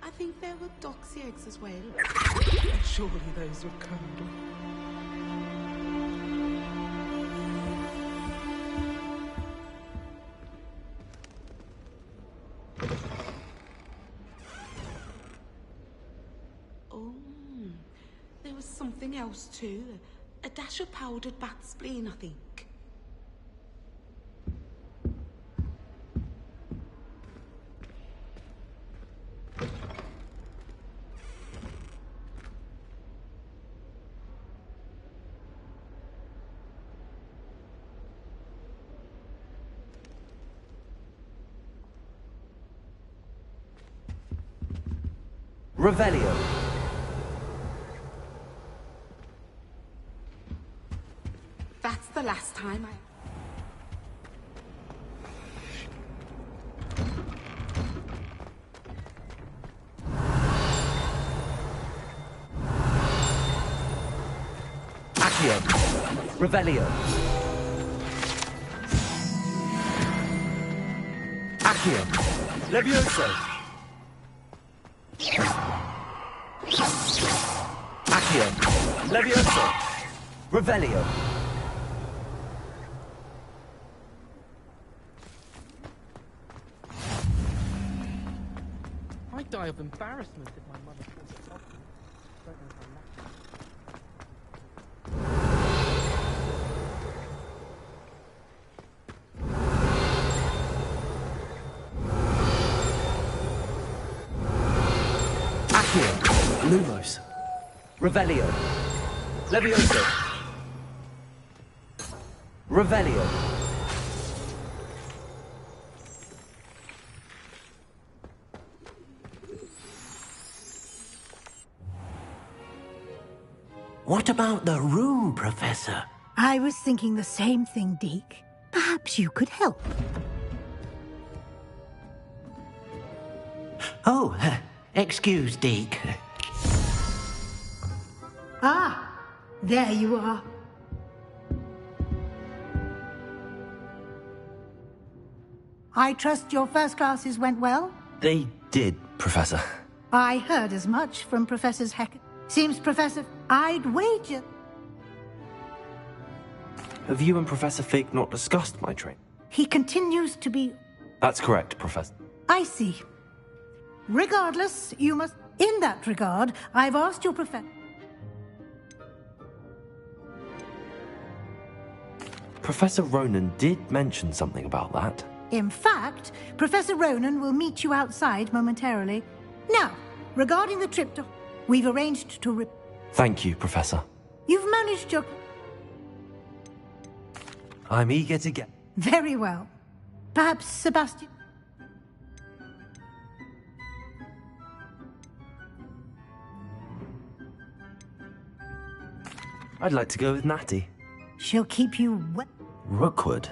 I think there were doxy eggs as well. Surely those were curdled. There was something else too. A dash of powdered bat spleen, I think.
Revelio.
That's the last time I...
Accio. Revelio. Accio. Levioso. Accio. Levioso. Revelio.
I'd die of embarrassment if my mother thought it of me. Don't know if I'm lucky.
Accio. Lumos. Revelio. Levioso. Revelio.
What about the room, Professor?
I was thinking the same thing, Deke. Perhaps you could help.
Oh, excuse, Deke.
Ah, there you are. I trust your first classes went well?
They did, Professor.
I heard as much from Professor Hackett. Seems, Professor, I'd wager...
Have you and Professor Fig not discussed my training?
He continues to be...
That's correct, Professor.
I see. Regardless, you must... In that regard, I've asked your professor...
Professor Ronan did mention something about that.
In fact, Professor Ronan will meet you outside momentarily. Now, regarding the trip to... We've arranged to...
Thank you, Professor.
You've managed your...
I'm eager to get...
Very well. Perhaps Sebastian...
I'd like to go with Natty.
She'll keep you...
Rookwood?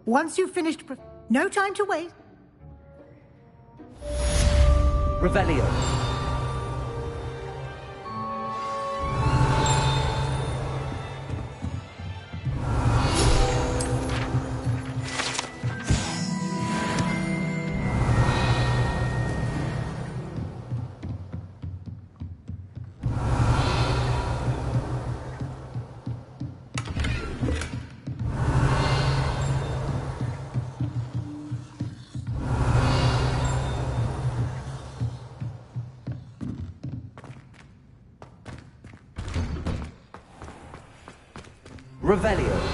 Once you've finished... No time to wait.
Revelio. Revelio.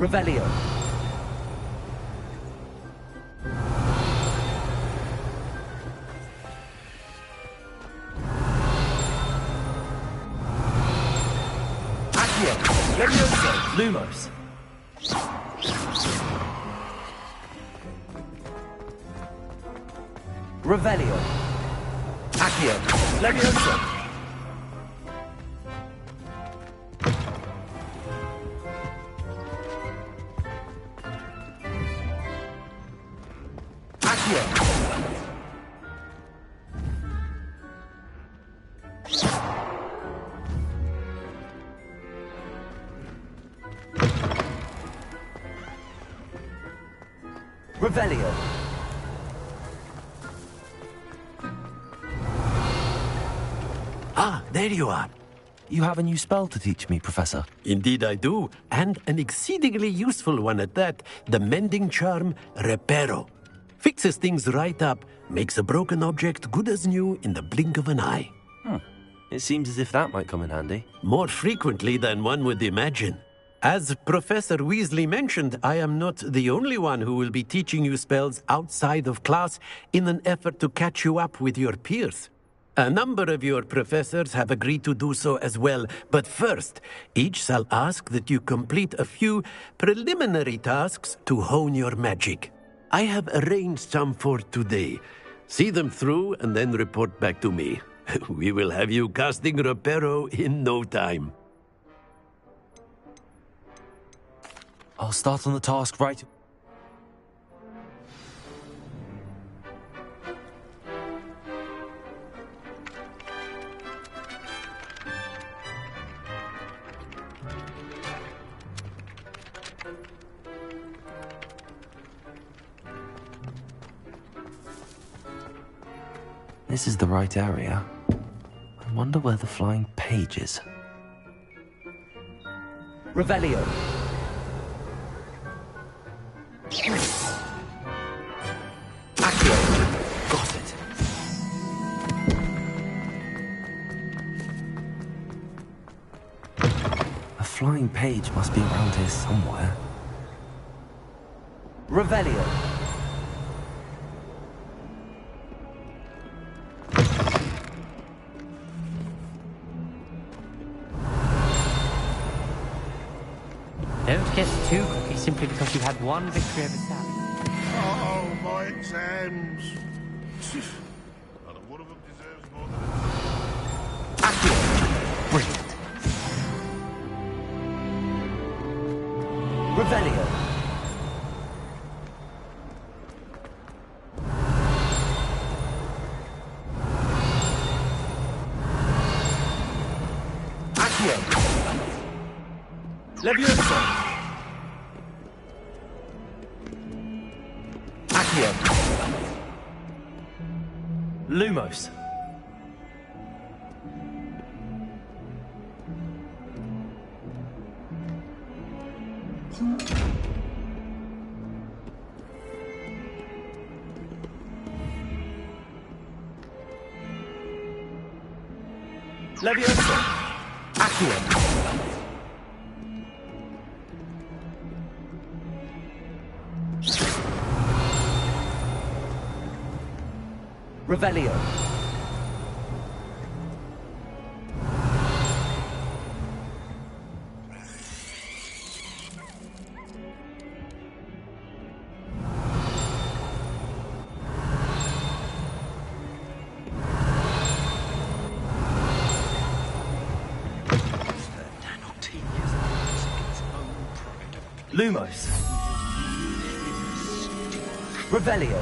Revelio. Accio. Levioso. Lumos. Revelio. Accio. Levioso. Revelio.
Ah, there you are.
You have a new spell to teach me, Professor.
Indeed I do, and an exceedingly useful one at that. The mending charm, Reparo. Fixes things right up, makes a broken object good as new in the blink of an eye.
It seems as if that might come in handy.
More frequently than one would imagine. As Professor Weasley mentioned, I am not the only one who will be teaching you spells outside of class in an effort to catch you up with your peers. A number of your professors have agreed to do so as well, but first, each shall ask that you complete a few preliminary tasks to hone your magic. I have arranged some for today. See them through and then report back to me. We will have you casting Reparo in no time.
I'll start on the task right... This is the right area. I wonder where the flying page is. Revelio. Accio. Got it. A flying page must be around here somewhere. Revelio.
Don't get too cocky simply because you had one victory over Sam.
Oh, my exams. Not one of them deserves more than
Accio. Brilliant. Revelio. Accio. Levioso. Lumos.
Leviosa. Accio.
Revelio. Lumos. Revelio.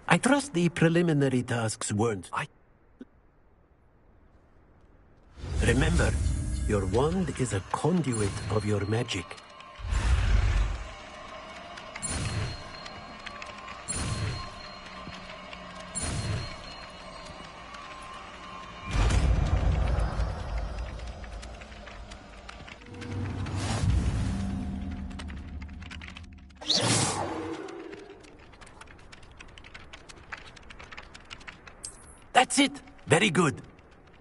I trust the preliminary tasks weren't... Remember, your wand is a conduit of your magic. That's it! Very good.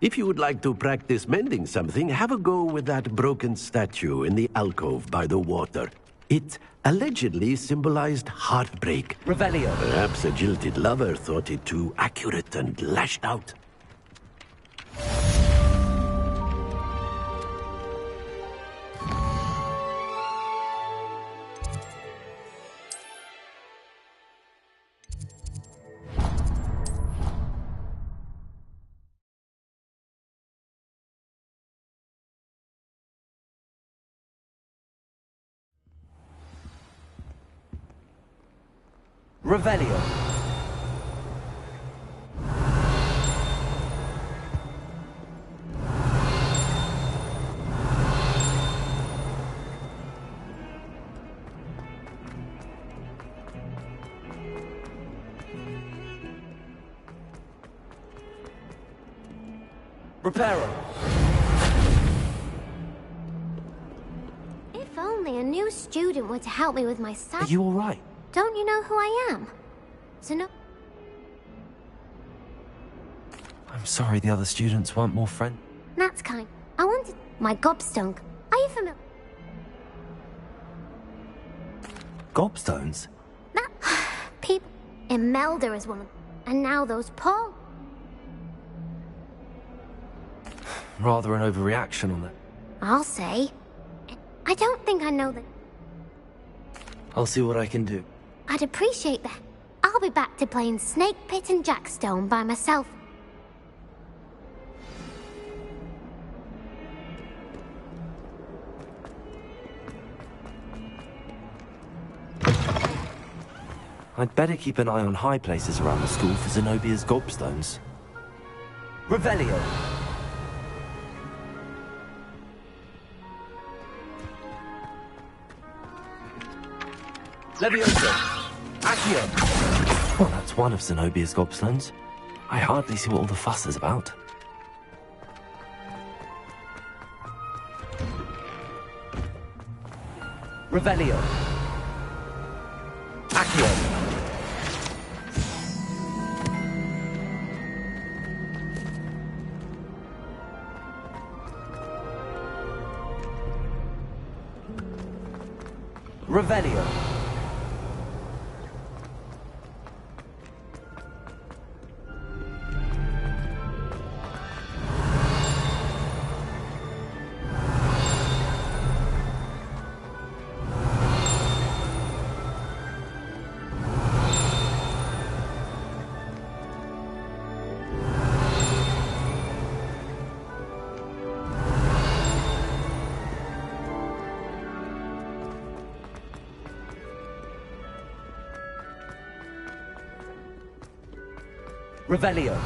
If you would like to practice mending something, have a go with that broken statue in the alcove by the water. It allegedly symbolized heartbreak.
Revelio.
Perhaps a jilted lover thought it too accurate and lashed out.
Revelio. Reparo.
If only a new student were to help me with my stuff.
Are you all right?
Don't you know who I am? So no.
I'm sorry the other students weren't more friendly.
That's kind. I wanted my gobstone. Are you familiar?
Gobstones?
That people. Imelda is one of them. And now those Paul.
Rather an overreaction on that.
I'll say. I don't think I know that.
I'll see what I can do.
I'd appreciate that. I'll be back to playing Snake Pit and Jackstone by myself.
I'd better keep an eye on high places around the school for Zenobia's gobstones. Revelio.
Leviosa. Accio.
Well, that's one of Zenobia's gobstones. I hardly see what all the fuss is about. Revelio. Accio. Revelio. Revelio.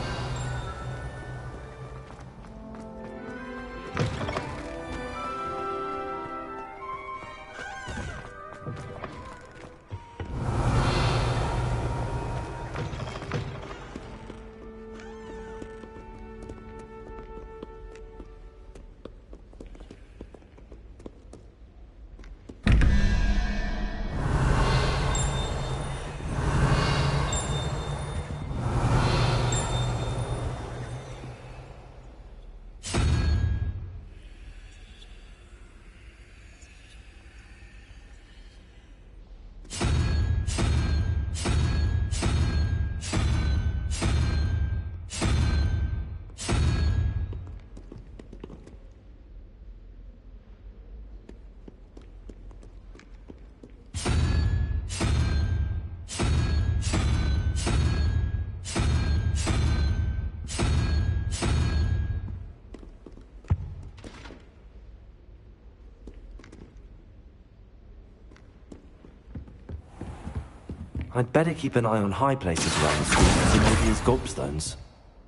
I'd better keep an eye on high places around the school for Zenobia's gobstones.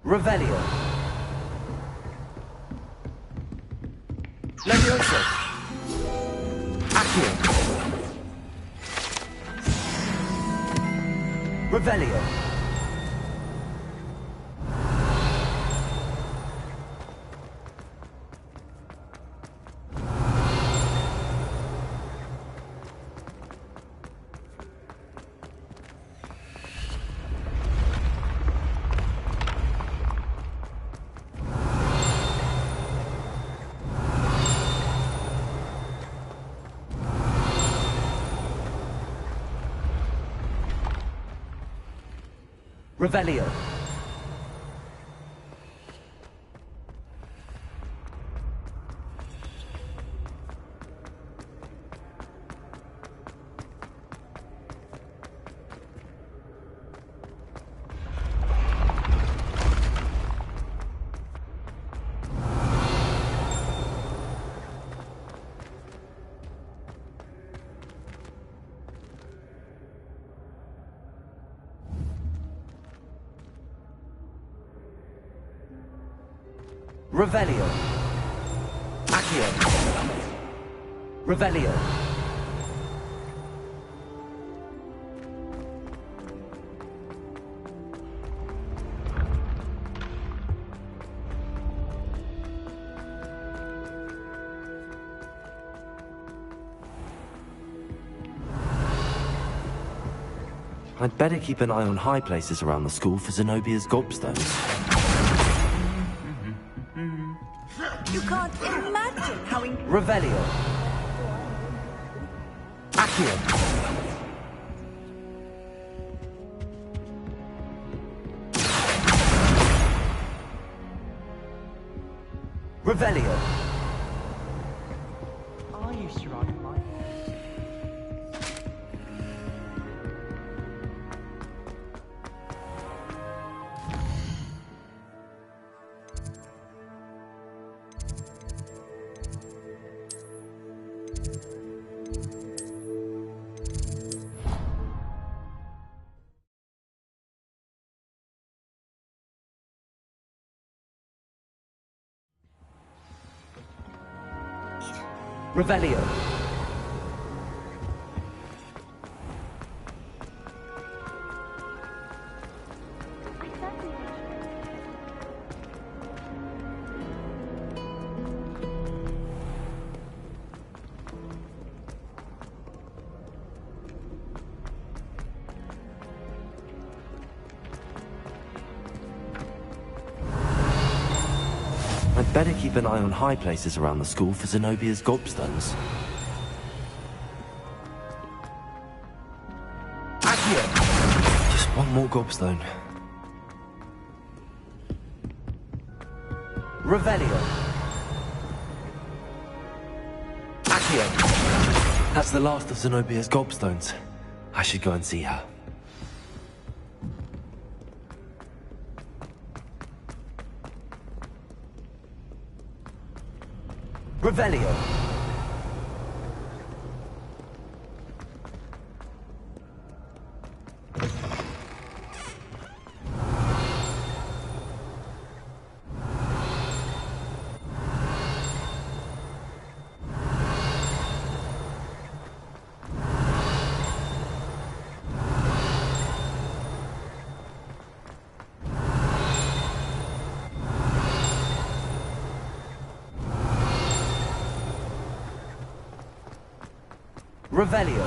Revelio. Levioso. Accio. Revelio. Revelio. Revelio. Accio. Revelio. I'd better keep an eye on high places around the school for Zenobia's gobstones.
You can't imagine how
Revelio. Accio. Revelio.
Are you surrounded by?
Revelio. I'd better keep an eye on high places around the school for Zenobia's gobstones. Accio! Just one more gobstone. Revelio. Accio! That's the last of Zenobia's gobstones. I should go and see her. Revelio. Revelio.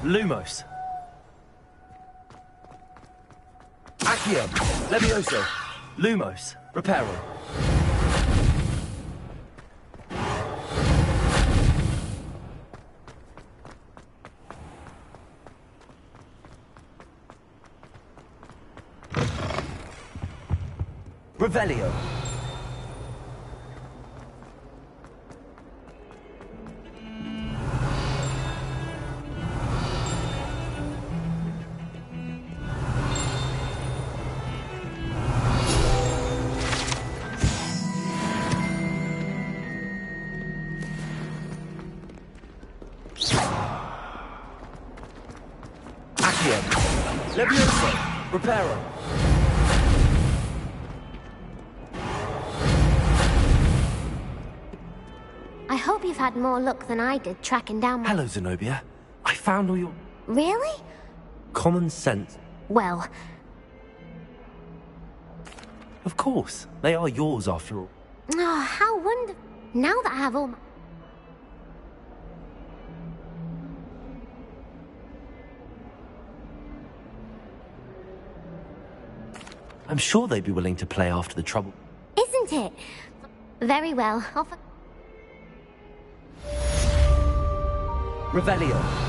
Lumos. Accio. Levioso. Lumos. Reparo. Revelio. Accio. Levioso. Reparo.
I hope you've had more luck than I did tracking down my...
Hello, Zenobia. I found all your...
Really?
common sense.
Well...
Of course. They are yours, after all.
Oh, how wonderful. Now that I have all my...
I'm sure they'd be willing to play after the trouble.
Isn't it? Very well.
Revelio.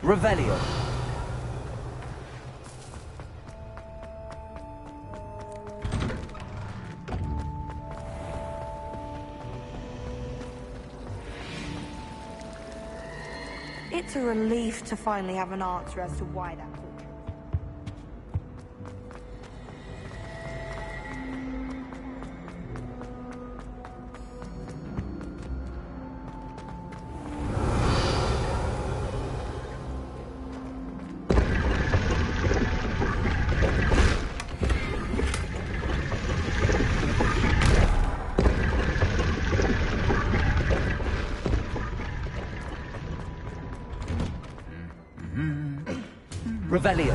Revelio.
It's a relief to finally have an answer as to why that portrait.
Revelio.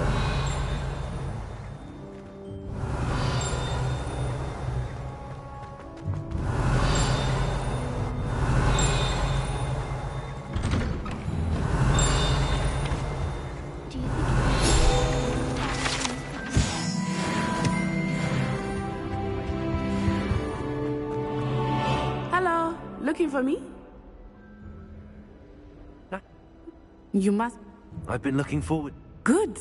Hello, looking for me?
No.
You must...
I've been looking forward.
Good.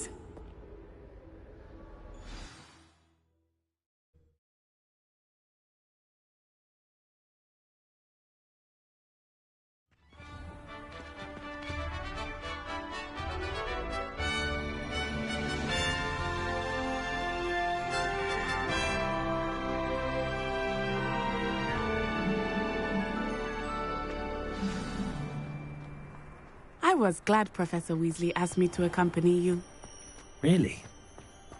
was glad Professor Weasley asked me to accompany you.
Really?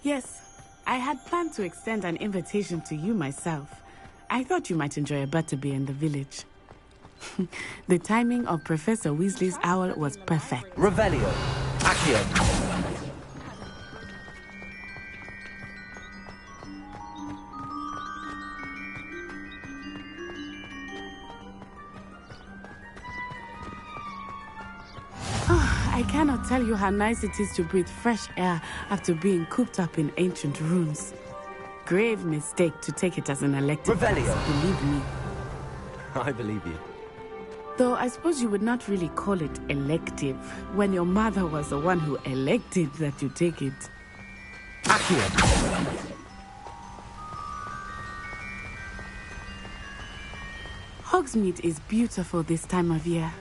Yes, I had planned to extend an invitation to you myself. I thought you might enjoy a butterbeer in the village. The timing of Professor Weasley's owl was perfect.
Revelio. Accio.
I cannot tell you how nice it is to breathe fresh air after being cooped up in ancient ruins. Grave mistake to take it as an elective
Revelio.
class, believe me.
I believe you.
Though I suppose you would not really call it elective when your mother was the one who elected that you take it.
Accio.
Hogsmeade is beautiful this time of year.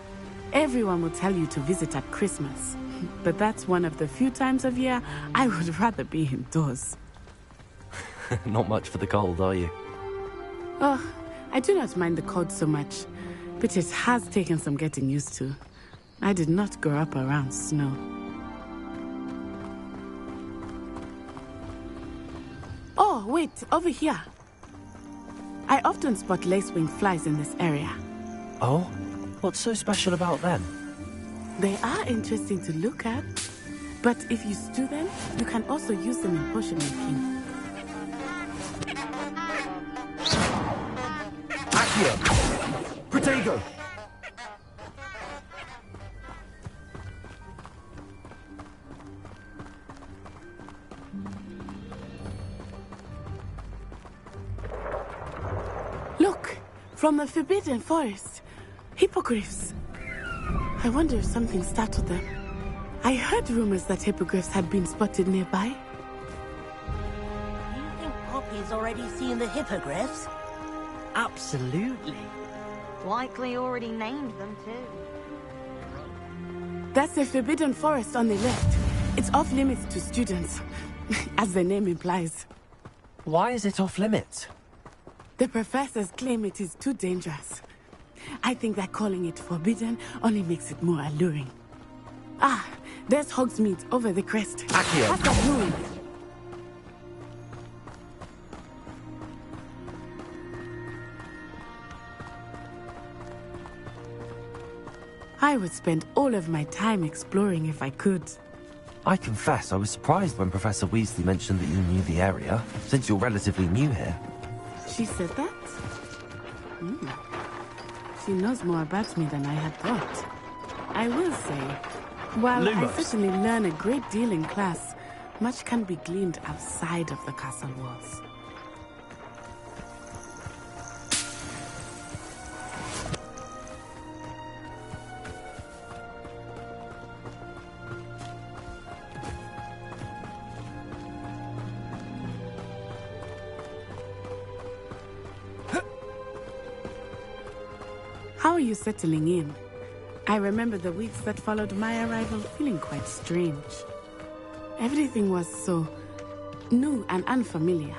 Everyone will tell you to visit at Christmas. But that's one of the few times of year I would rather be indoors.
Not much for the cold, are you?
Oh, I do not mind the cold so much, but it has taken some getting used to. I did not grow up around snow. Oh, wait, over here. I often spot lacewing flies in this area.
Oh? What's so special about them?
They are interesting to look at, but if you stew them, you can also use them in potion making.
Accio! Protego!
Look! From the Forbidden Forest. Hippogriffs. I wonder if something startled them. I heard rumors that hippogriffs had been spotted nearby.
Do you think Poppy's already seen the hippogriffs?
Absolutely.
Likely already named them too.
That's the Forbidden Forest on the left. It's off limits to students, as the name implies.
Why is it off limits?
The professors claim it is too dangerous. I think that calling it forbidden only makes it more alluring. Ah, there's Hogsmeade over the crest.
Accio.
That's a ruin. I would spend all of my time exploring if I could.
I confess I was surprised when Professor Weasley mentioned that you knew the area, since you're relatively new here.
She said that? She knows more about me than I had thought. I will say, while
Lumos.
I certainly learn a great deal in class, much can be gleaned outside of the castle walls. How are you settling in? I remember the weeks that followed my arrival feeling quite strange. Everything was so new and unfamiliar.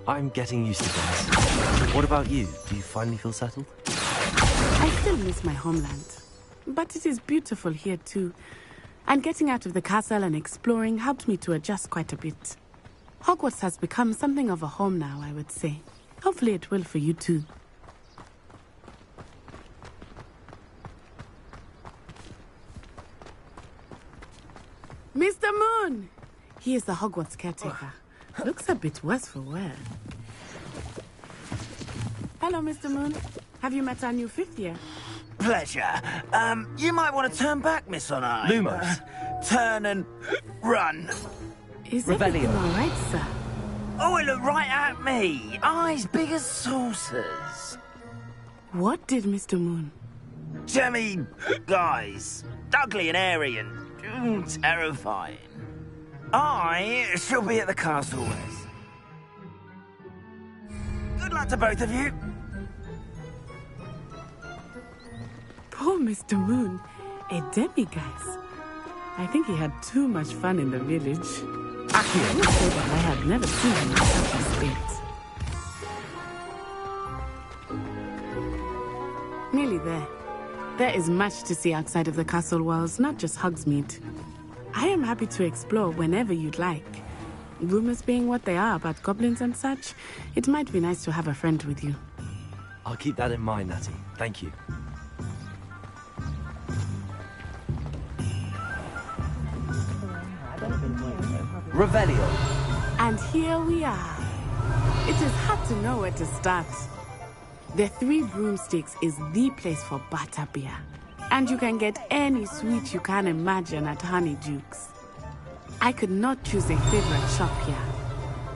I'm getting used to things. What about you? Do you finally feel settled?
I still miss my homeland, but it is beautiful here too. And getting out of the castle and exploring helped me to adjust quite a bit. Hogwarts has become something of a home now, I would say. Hopefully it will for you too. Mr. Moon! He is the Hogwarts caretaker. Looks a bit worse for wear. Hello, Mr. Moon. Have you met our new fifth year?
Pleasure. You might want to turn back, Miss Honor.
Lumos.
Turn and run.
Is everything all right, sir?
Oh, it looked right at me. Eyes big as saucers.
What did Mr. Moon?
Jemmy guys. Ugly and airy and terrifying. I shall be at the castle with. Good luck to both of you.
Poor Mr. Moon, a demiguise. I think he had too much fun in the village. I would say that I had never seen him in such a state. Nearly there. There is much to see outside of the castle walls, not just Hogsmeade. I am happy to explore whenever you'd like. Rumors being what they are about goblins and such, it might be nice to have a friend with you.
I'll keep that in mind, Natty. Thank you. Revelio.
And here we are. It is hard to know where to start. The Three Broomsticks is the place for butterbeer. And you can get any sweet you can imagine at Honeydukes. I could not choose a favorite shop here.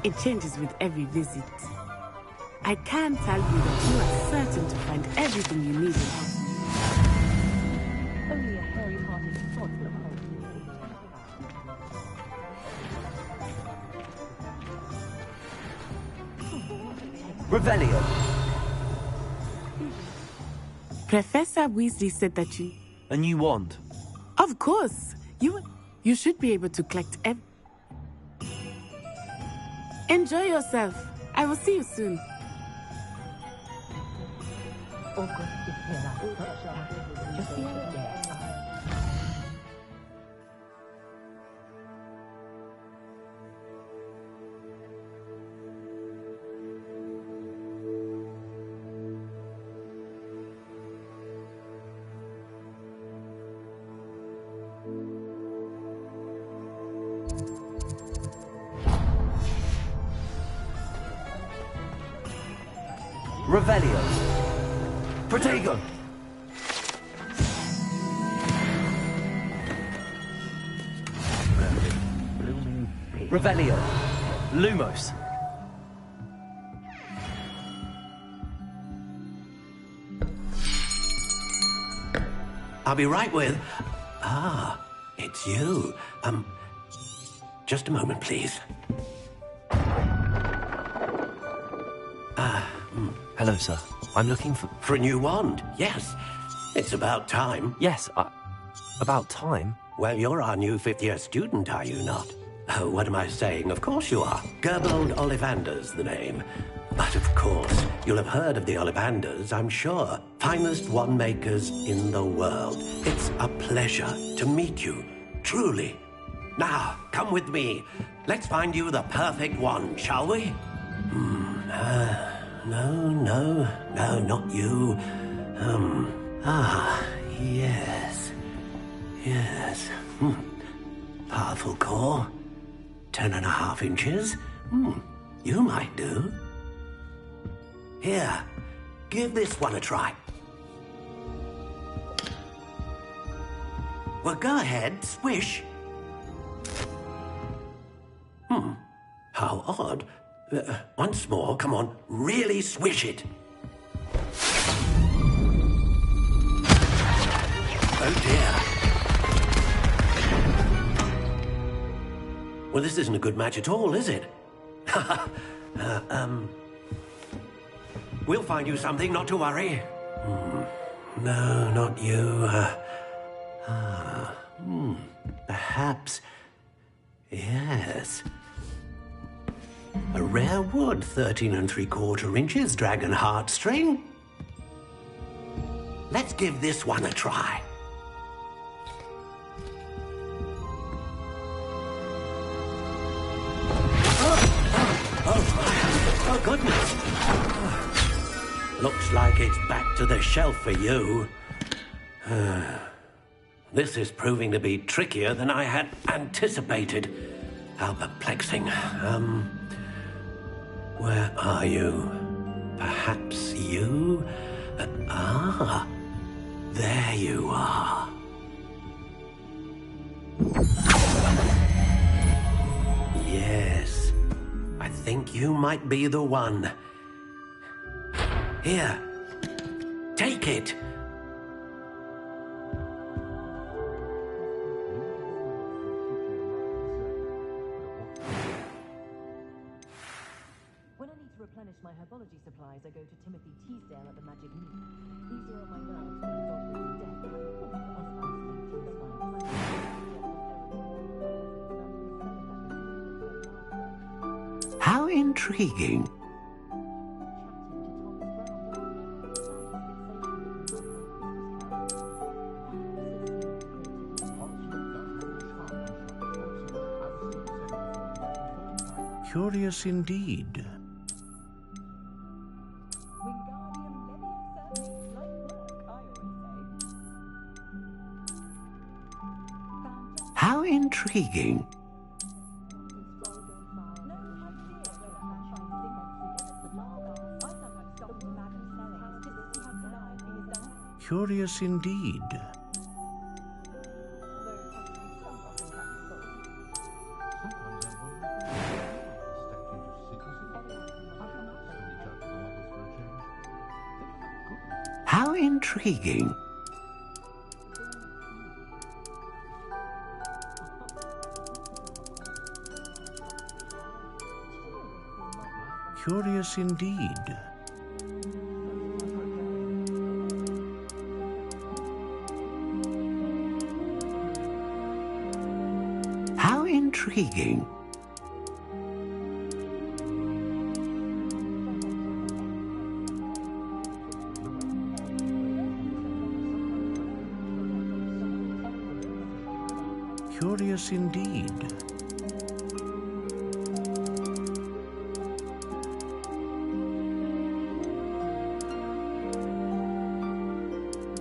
It changes with every visit. I can tell you that you are certain to find everything you need in Hogsmeade.
Only a hairy-hearted sod will
Revelio.
Professor Weasley said that you...
A new wand?
Of course. You should be able to collect Enjoy yourself. I will see you soon.
Revelio. Protego. Revelio. Lumos.
I'll be right with... Ah, it's you. Just a moment, please.
Hello, sir. I'm looking for...
For a new wand, yes. It's about time.
Yes, about time?
Well, you're our new fifth-year student, are you not? Oh, what am I saying? Of course you are. Gerbold Ollivander's the name. But of course, you'll have heard of the Ollivanders, I'm sure. Finest wand makers in the world. It's a pleasure to meet you, truly. Now, come with me. Let's find you the perfect wand, shall we? No, not you. Yes. Powerful core. 10.5 inches. You might do. Here, give this one a try. Well, go ahead, swish. How odd. Once more, come on, really swish it. Oh dear. Well, this isn't a good match at all, is it? We'll find you something, not to worry. No, not you. Perhaps... Yes. A rare wood, 13 3/4 inches, dragon heartstring. Let's give this one a try. Oh, goodness. Looks like it's back to the shelf for you. This is proving to be trickier than I had anticipated. How perplexing. Where are you? Perhaps you? There you are. Yes, I think you might be the one. Here, take it.
When I need to replenish my herbology supplies, I go to Timothy Teasdale at the Magic Mead. Easier on my nerves when the dog is dead.
How intriguing.
Curious indeed.
How intriguing.
Curious indeed.
How intriguing.
Curious indeed.
How intriguing.
Curious indeed.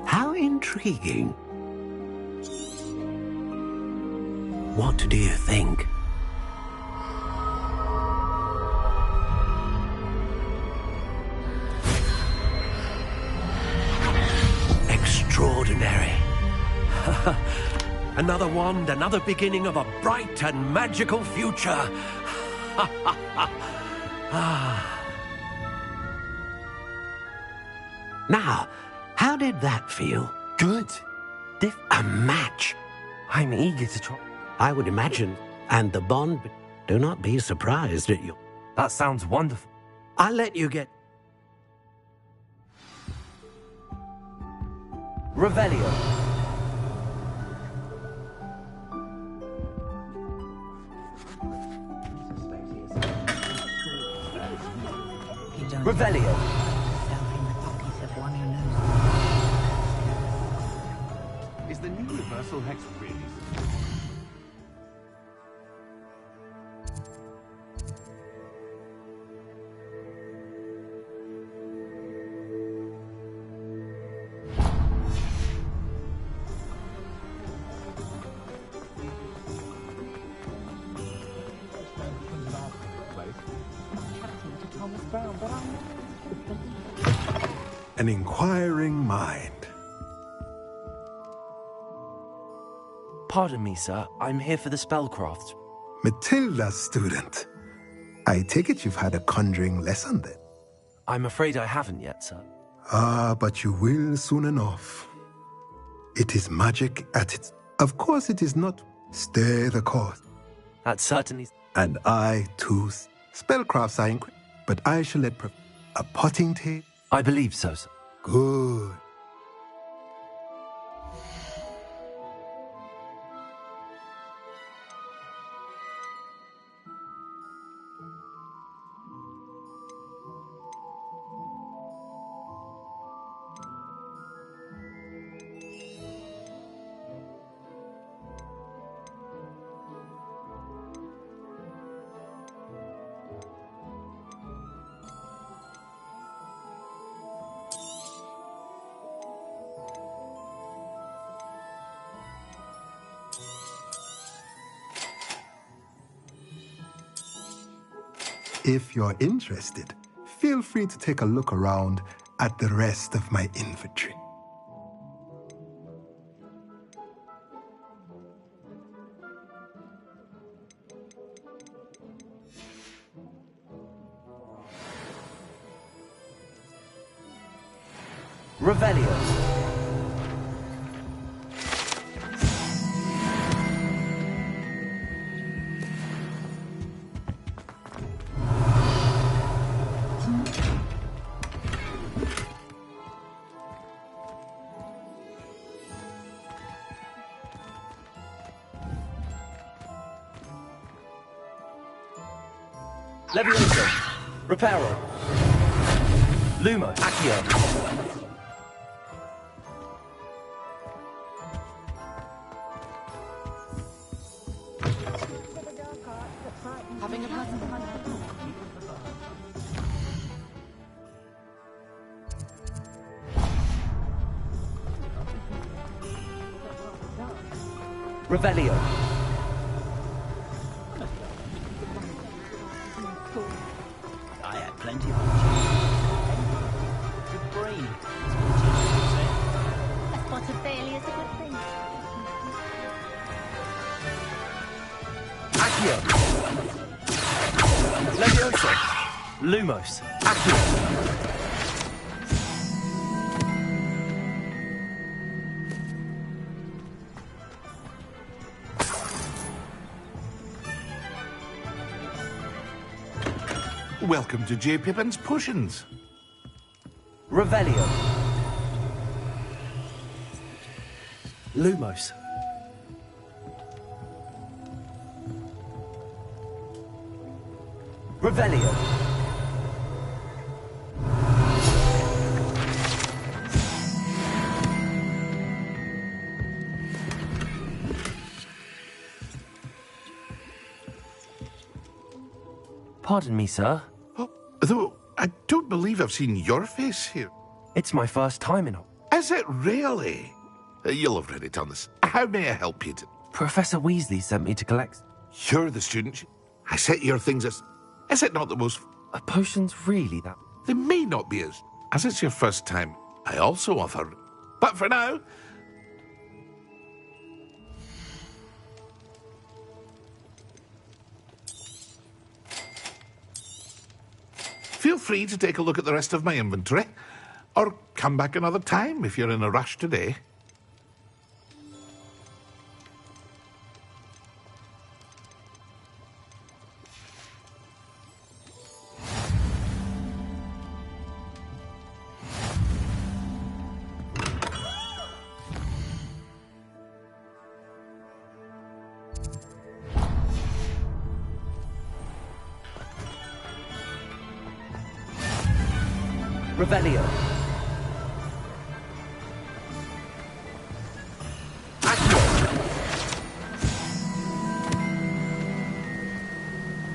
How intriguing. What do you think? Extraordinary. Another wand, another beginning of a bright and magical future. Now, how did that feel?
Good.
A match.
I'm eager to try.
I would imagine. And the bond, do not be surprised at you.
That sounds wonderful.
I'll let you get...
Revelio. Revelio.
Is the new reversal hex really?
An inquiring mind.
Pardon me, sir. I'm here for the spellcraft.
Matilda's student. I take it you've had a conjuring lesson then?
I'm afraid I haven't yet, sir.
Ah, but you will soon enough. It is magic at its... Of course it is not. Stay the course.
That certainly...
And I, too. Spellcrafts are incredible. But I shall let... A potting tape?
I believe so, sir.
Good. If you're interested, feel free to take a look around at the rest of my inventory.
Revelio. Levioso. Reparo. Lumo. Accio.
Having a pleasant time.
Revelio.
I had plenty of good brain.
A spot of failure is a good thing.
Accio. Levioso. Lumos. Accio.
Welcome to J. Pippin's Potions.
Revelio. Lumos. Revelio. Pardon me, sir.
Though I don't believe I've seen your face here.
It's my first time in...
Is it really? You'll have read it on this. How may I help you?
Professor Weasley sent me to collect...
You're the student. I set your things as... Is it not the most...
Are potions really that...
They may not be as it's your first time. I also offer... But for now... Feel free to take a look at the rest of my inventory, or come back another time if you're in a rush today.
Revelio. Accio.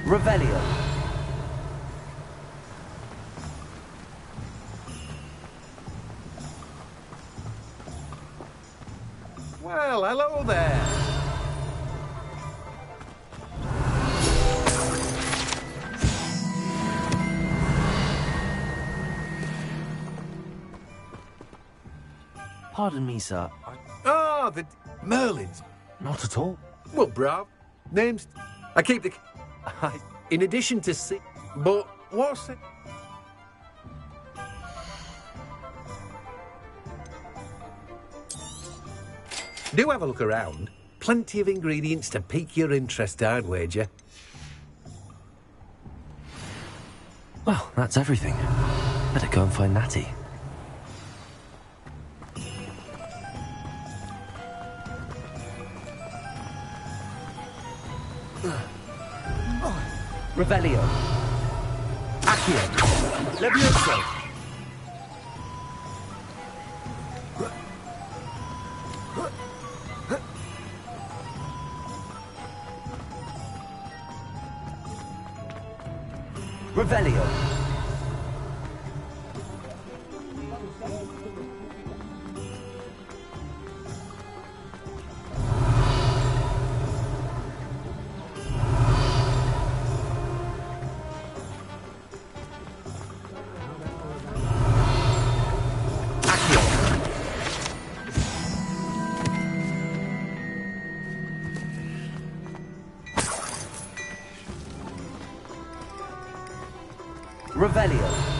Revelio.
Well, hello there.
Pardon me, sir.
Ah, the Merlins.
Not at all.
Well, bruv. Names. I keep the... In addition to but what's it? Do have a look around. Plenty of ingredients to pique your interest, I'd wager.
Well, that's everything. Better go and find Natty. Revelio. Accio. Levioso. Revelio. Revelio.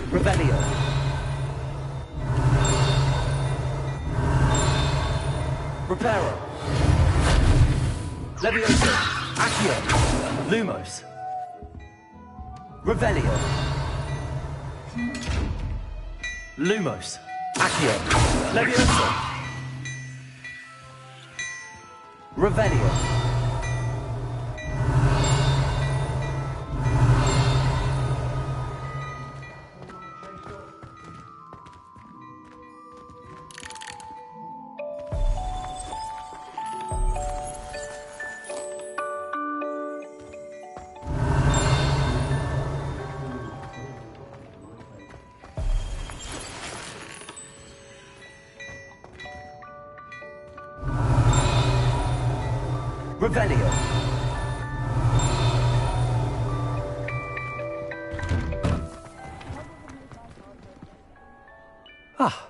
Revelio. Reparo. Levioso. Accio. Lumos. Revelio. Lumos. Accio. Levioso. Revelio. Revelio. Ah.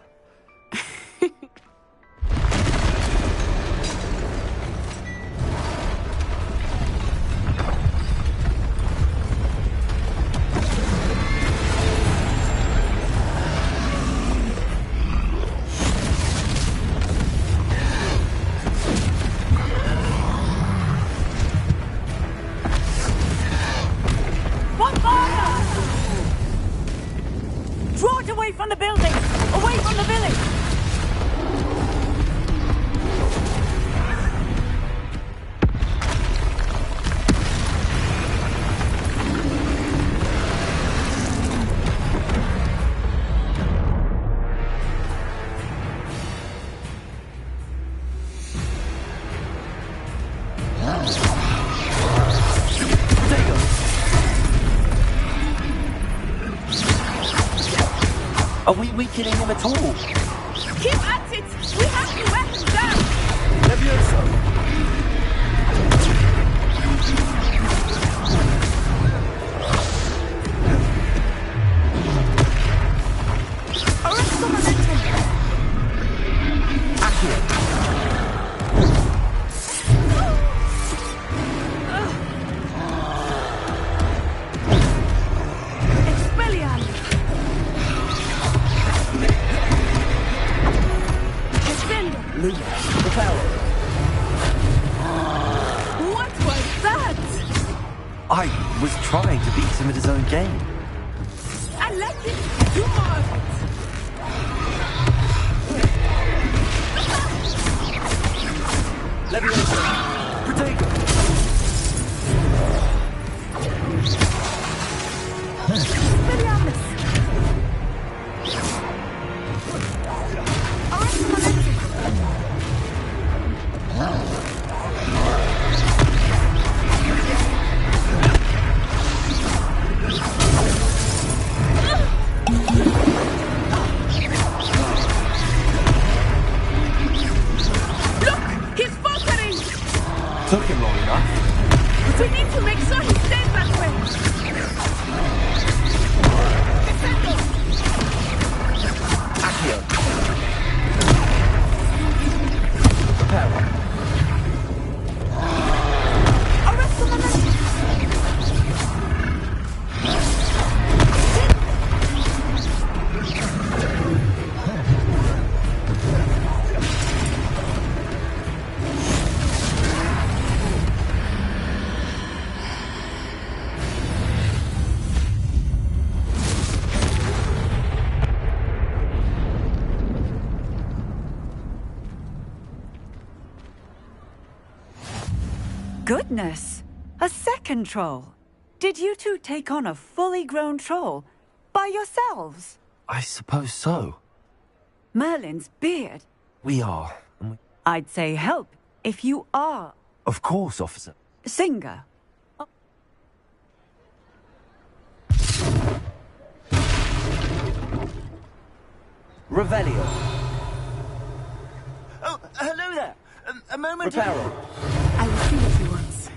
Draw it away from the building! Away from the village!
Are we weakening him at all?
Keep at it! We have to wear him down!
Levioso.
Arrest the momentum!
Accio.
Expelliarmus!
Lumos. Repel.
What was that?
I was trying to beat him at his own game.
I like it! Do more of it!
Levioso. Protego.
Expelliarmus! Arrest the momentum! Look! He's faltering!
Took him long enough.
We need to make sure he stays that way!
Accio. Repel.
Arrest the momentum!
Goodness! A second troll! Did you two take on a fully grown troll by yourselves?
I suppose so.
Merlin's beard.
We are.
I'd say help if you are.
Of course, officer.
Singer.
Revelio.
Oh, hello there. A moment.
Reparo.
I will see what he wants.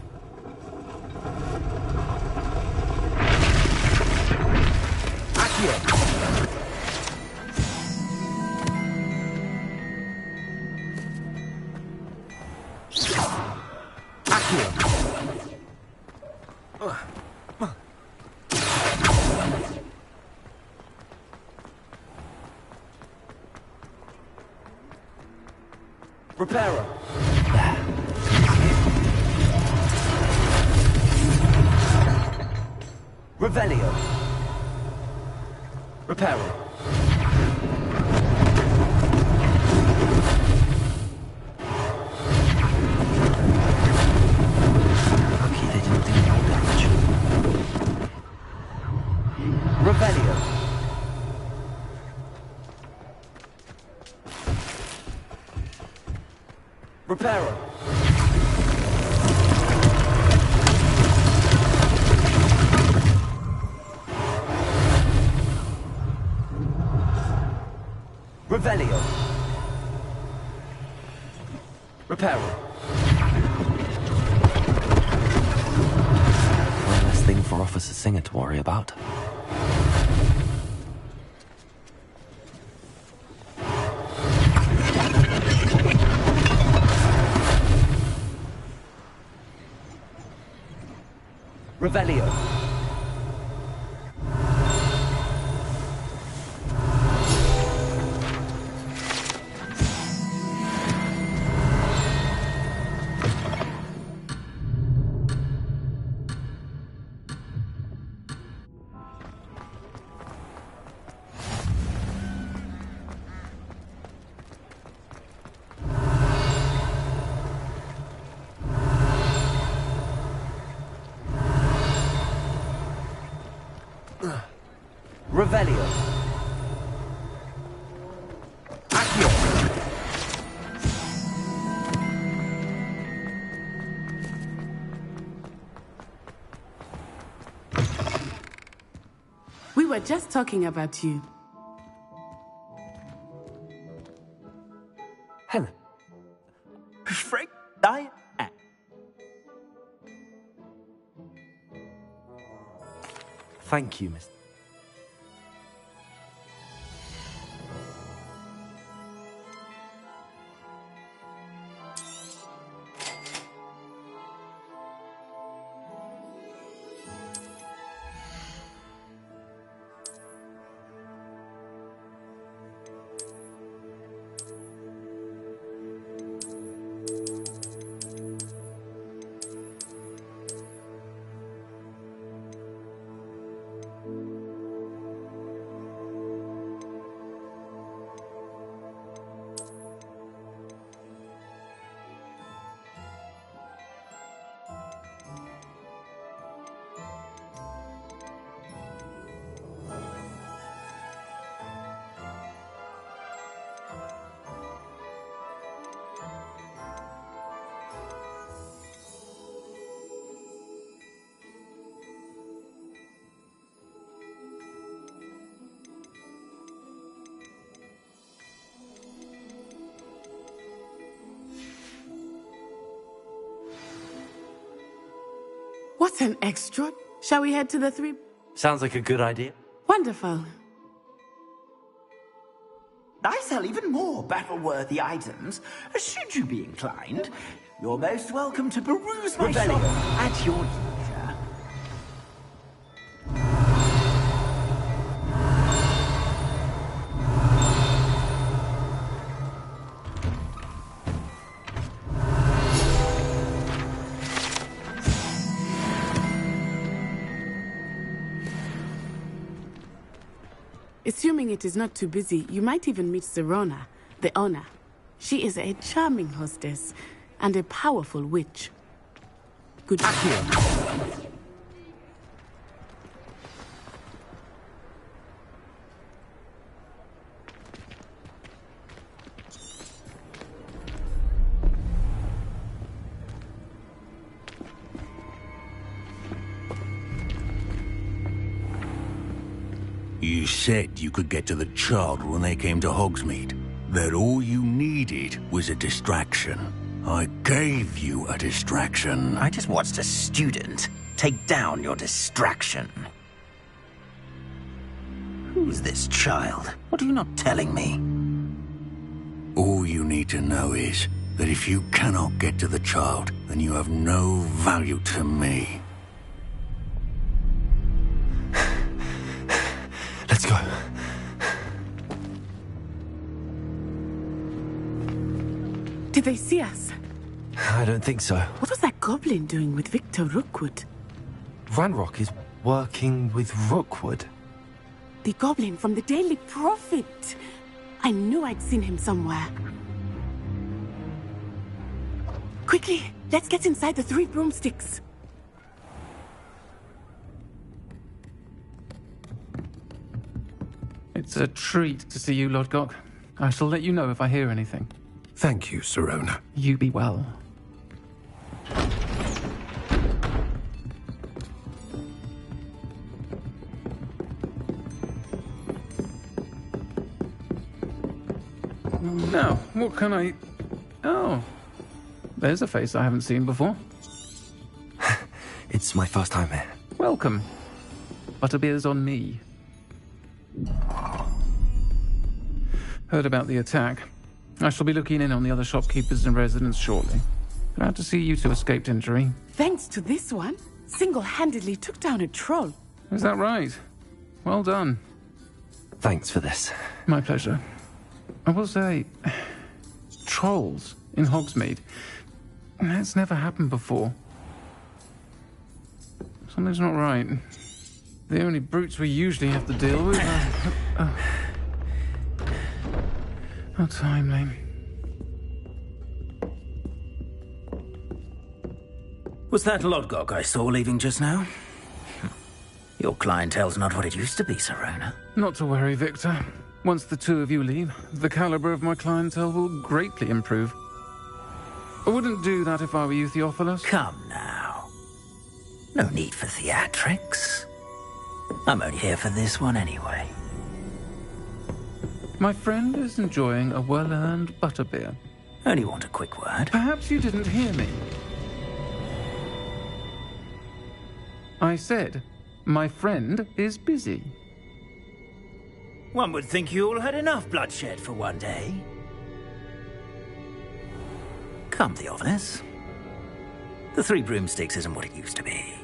Accio. Accio. Reparo. Revelio. Reparo. Lucky they didn't do more damage. Revelio. Reparo. Revelio. Reparo. One less thing for Officer Singer to worry about. Revelio. Revelio. Accio.
We were just talking about you.
Hello. Frank,
Thank you, Mr.
What an extra. Shall we head to the three?
Sounds like a good idea.
Wonderful.
I sell even more battle-worthy items. Should you be inclined, you're most welcome to peruse my shop at your leisure.
Assuming it is not too busy, you might even meet Serona, the owner. She is a charming hostess and a powerful witch. Good.
You said you could get to the child when they came to Hogsmeade. That all you needed was a distraction. I gave you a distraction.
I just watched a student take down your distraction. Who's this child? What are you not telling me?
All you need to know is that if you cannot get to the child, then you have no value to me.
Let's go.
Did they see us?
I don't think so.
What was that goblin doing with Victor Rookwood?
Ranrock is Working with Rookwood?
The goblin from the Daily Prophet. I knew I'd seen him somewhere. Quickly, let's get inside the 3 broomsticks.
It's a treat to see you, Lodgok. I shall let you know if I hear anything.
Thank you, Sirona.
You be well. Now, what can I... Oh, there's a face I haven't seen before.
It's my first time here.
Welcome. Butterbeer's on me. Heard about the attack. I shall be looking in on the other shopkeepers and residents shortly. Glad to see you two escaped injury.
Thanks to this one, single-handedly took down a troll.
Is that right? Well done.
Thanks for this.
My pleasure. I will say, trolls in Hogsmeade. That's never happened before. Something's not right. The only brutes we usually have to deal with are... How timely.
Was that Lodgok I saw leaving just now? Your clientele's not what it used to be, Sirona.
Not to worry, Victor. Once the two of you leave, the caliber of my clientele will greatly improve. I wouldn't do that if I were you, Theophilus.
Come now. No need for theatrics. I'm only here for this one anyway.
My friend is enjoying a well-earned butterbeer.
Only want a quick word.
Perhaps you didn't hear me. I said, my friend is busy.
One would think you all had enough bloodshed for one day. Come, Theophilus. The 3 broomsticks isn't what it used to be.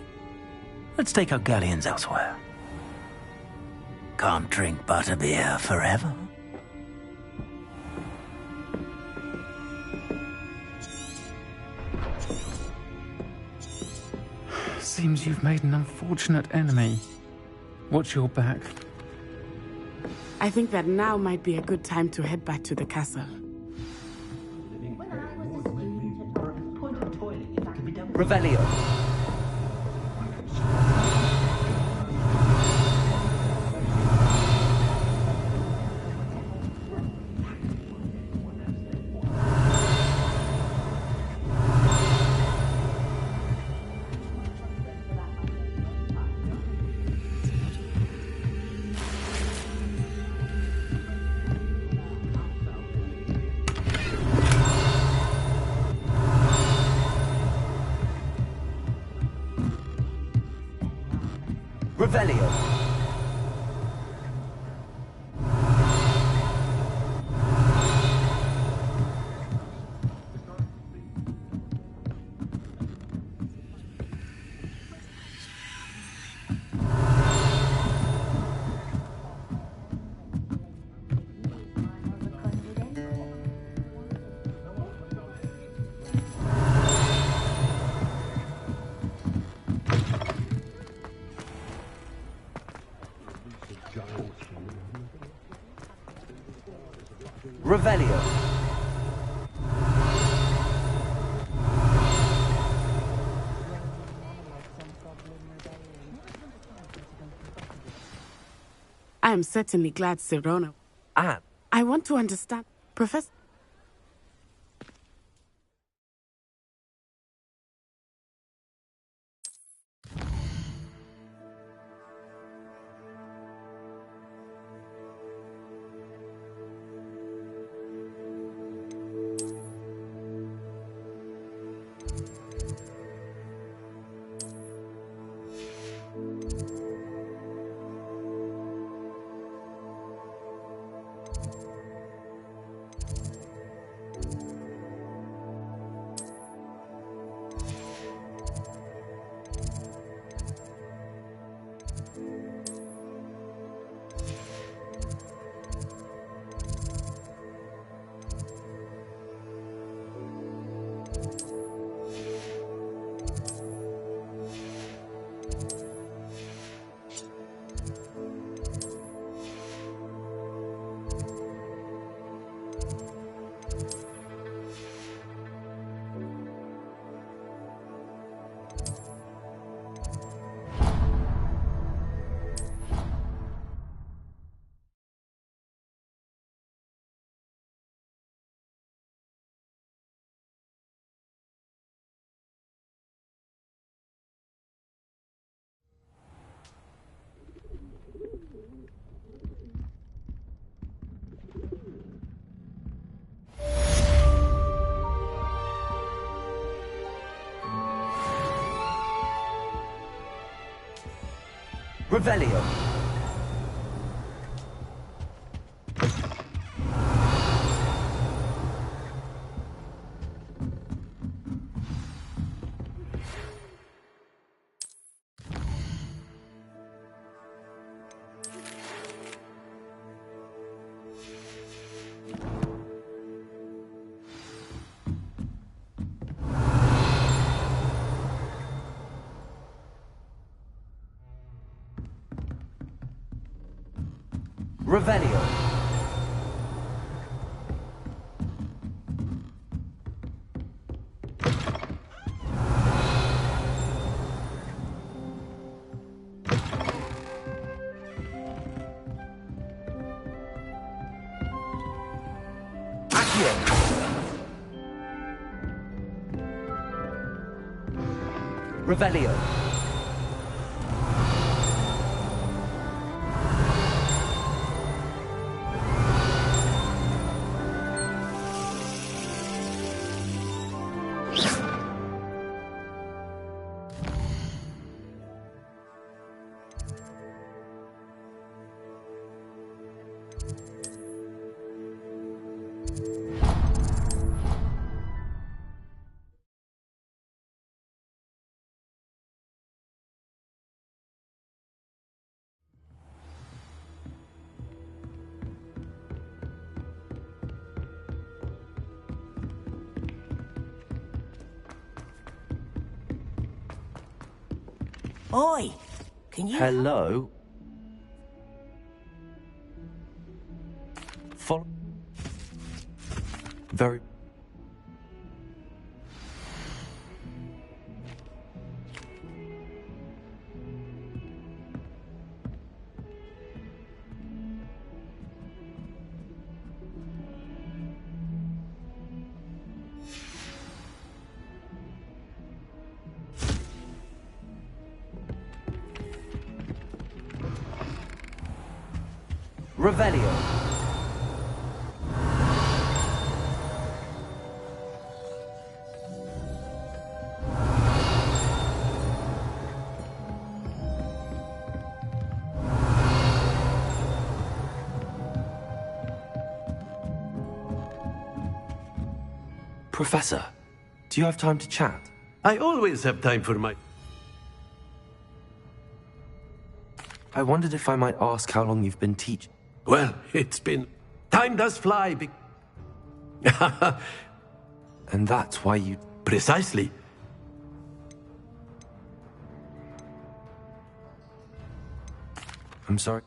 Let's take our galleons elsewhere. Can't drink butterbeer forever.
Seems you've made an unfortunate enemy. Watch your back.
I think that now might be a good time to head back to the castle.
Revelio. Revelio. Revelio.
I am certainly glad Sirona. I want to understand. Professor...
Revelio. Revelio. Accio. Revelio.
Oi, can you...
Hello? Follow... Very... Revelio. Professor, do you have time to chat?
I always have time for my...
I wondered if I might ask how long you've been teaching.
Well, it's been... Time does fly.
And that's why you...
Precisely.
I'm sorry.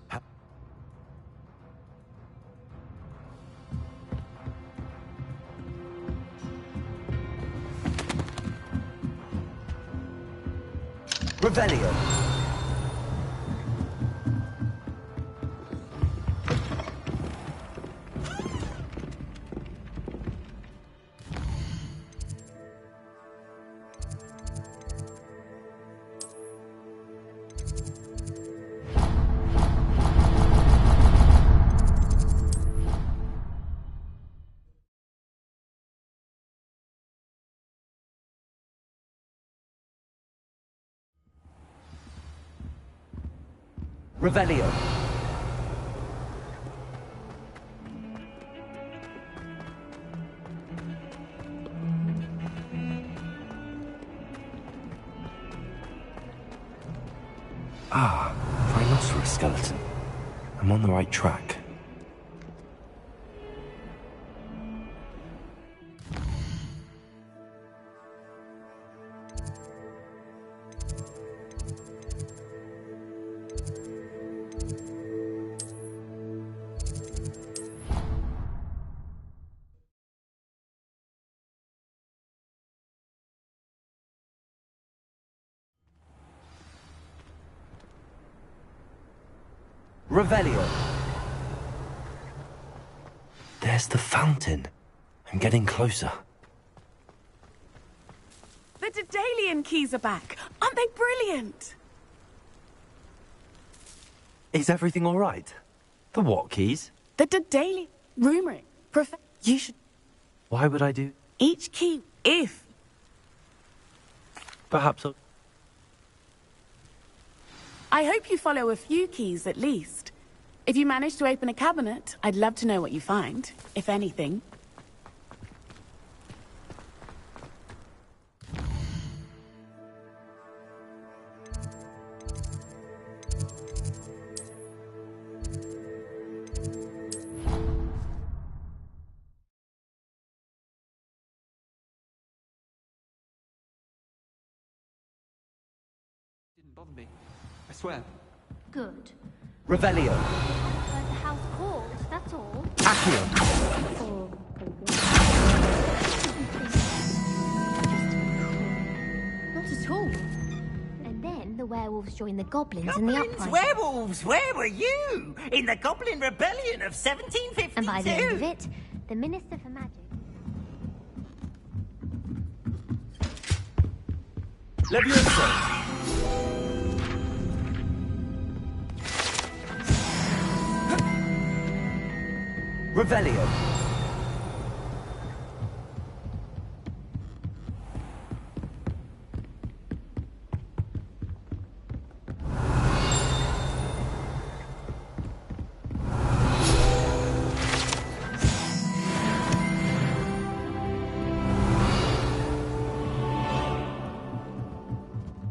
Revelio. Revelio. Ah, rhinoceros skeleton. I'm on the right track. Revelio. There's the fountain. I'm getting closer.
The Daedalian keys are back. Aren't they brilliant?
Is everything all right? The what keys?
The Daedalian... Rumoring. You should...
Why would I do...
Each key, if...
Perhaps I'll...
I hope you follow a few keys at least. If you manage to open a cabinet, I'd love to know what you find, if anything.
Didn't bother me. I swear.
Good.
Revelio.
Heard the house called, that's all.
Accio.
Not at all.
And then the werewolves joined the goblins in the
Goblins,
uprising.
werewolves, where were you? In the Goblin Rebellion of 1752?
And by the end of it, the Minister for Magic...
Leviosa. Revelio.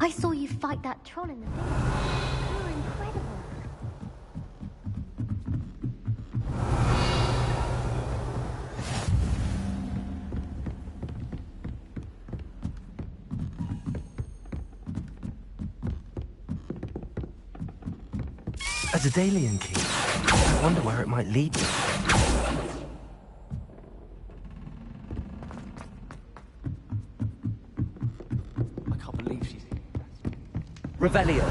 I saw you fight that troll in the village. You were incredible.
A Daedalian key. I wonder where it might lead me.
I can't believe she's here.
Revelio.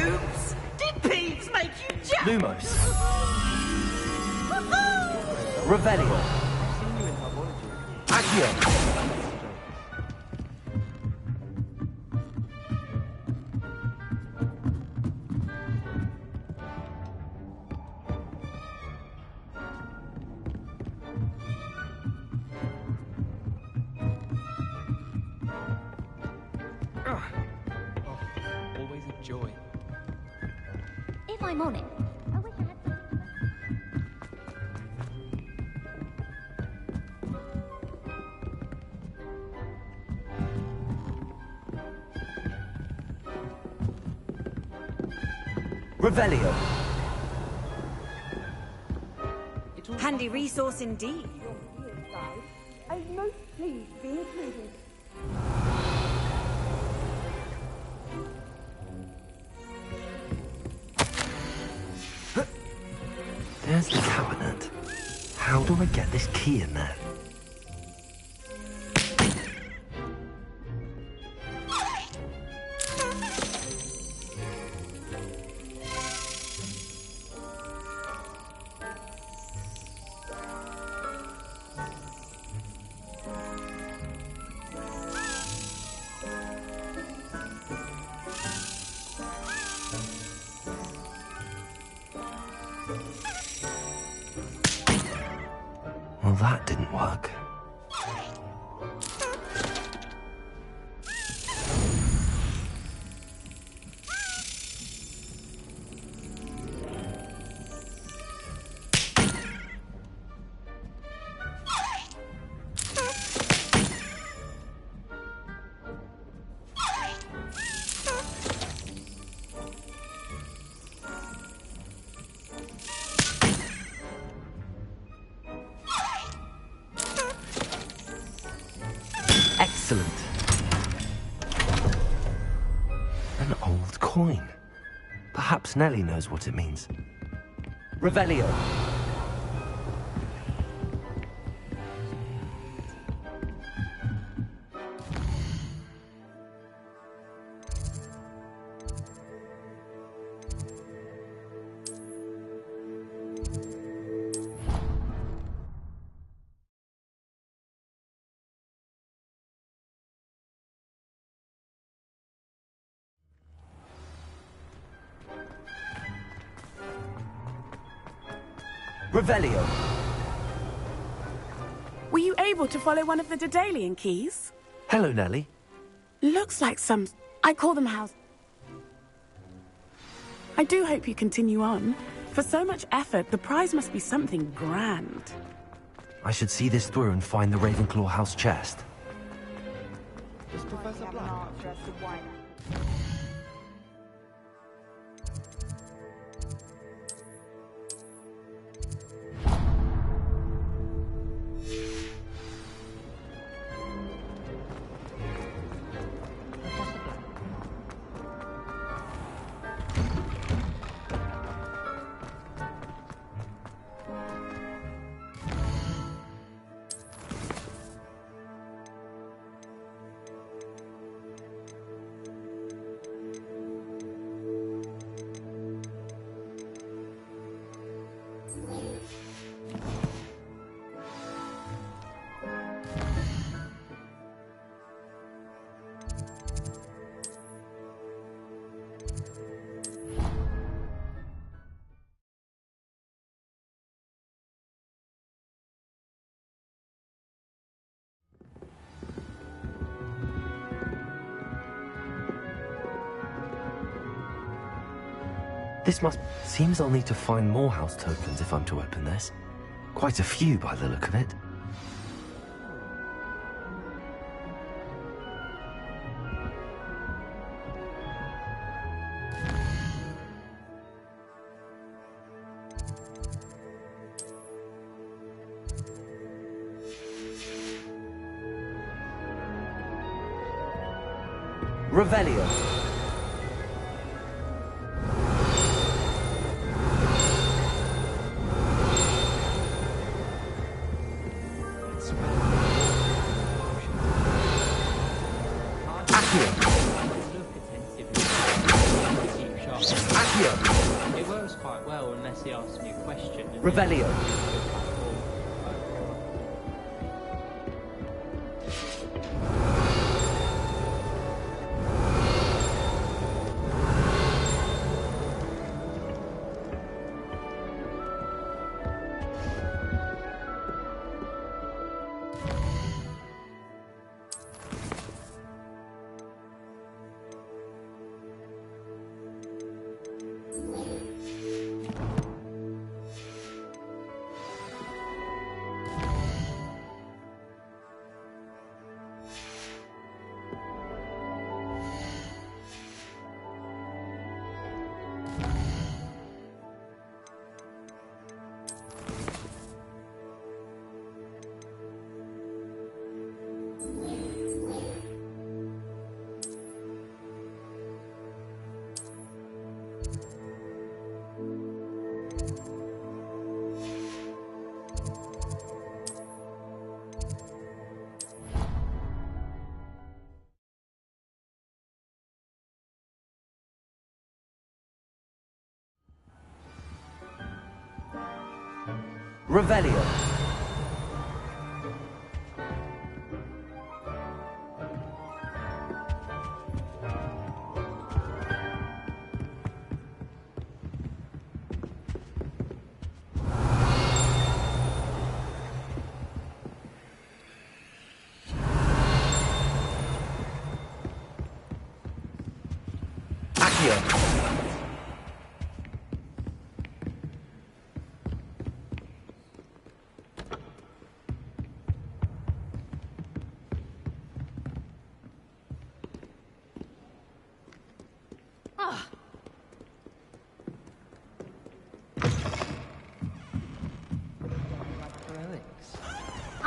Oops! Did Peeves make you jump?
Lumos. Revelio. Accio.
Always a joy.
If I'm on it, I wish I had something
Revelio.
Handy resource indeed.
I'm most pleased to be included.
There's the cabinet. How do I get this key in there? Well, that didn't work. Excellent. An old coin. Perhaps Nellie knows what it means. Revelio. Revelio.
Were you able to follow one of the Daedalian keys?
Hello, Nellie.
Looks like some... I call them house... I do hope you continue on. For so much effort, the prize must be something grand.
I should see this through and find the Ravenclaw house chest.
Does Professor Black?
This must... Seems I'll need to find more house tokens if I'm to open this. Quite a few by the look of it. Revelio.
It works quite well unless he asks me a question.
Revelio. Revelio.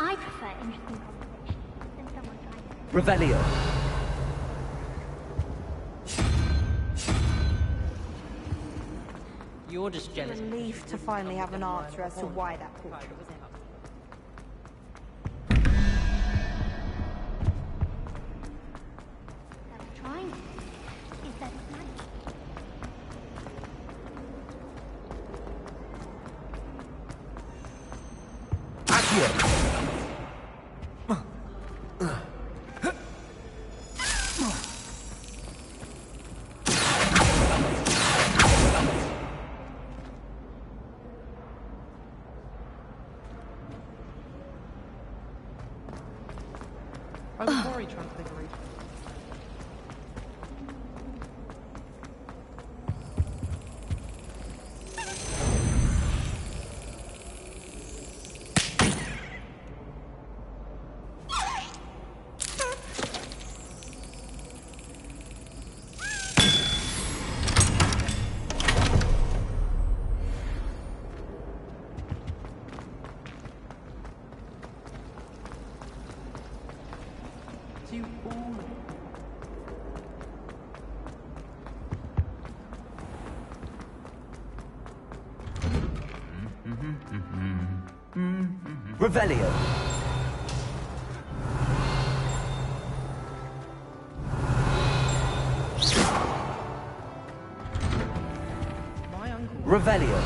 I prefer interesting conversations than someone trying to...
Revelio.
You're just jealous.
Relief to finally have an answer as to why that portrait was in.
Trying to. Instead of night.
I was worried Transfiguration.
Revelio. Revelio.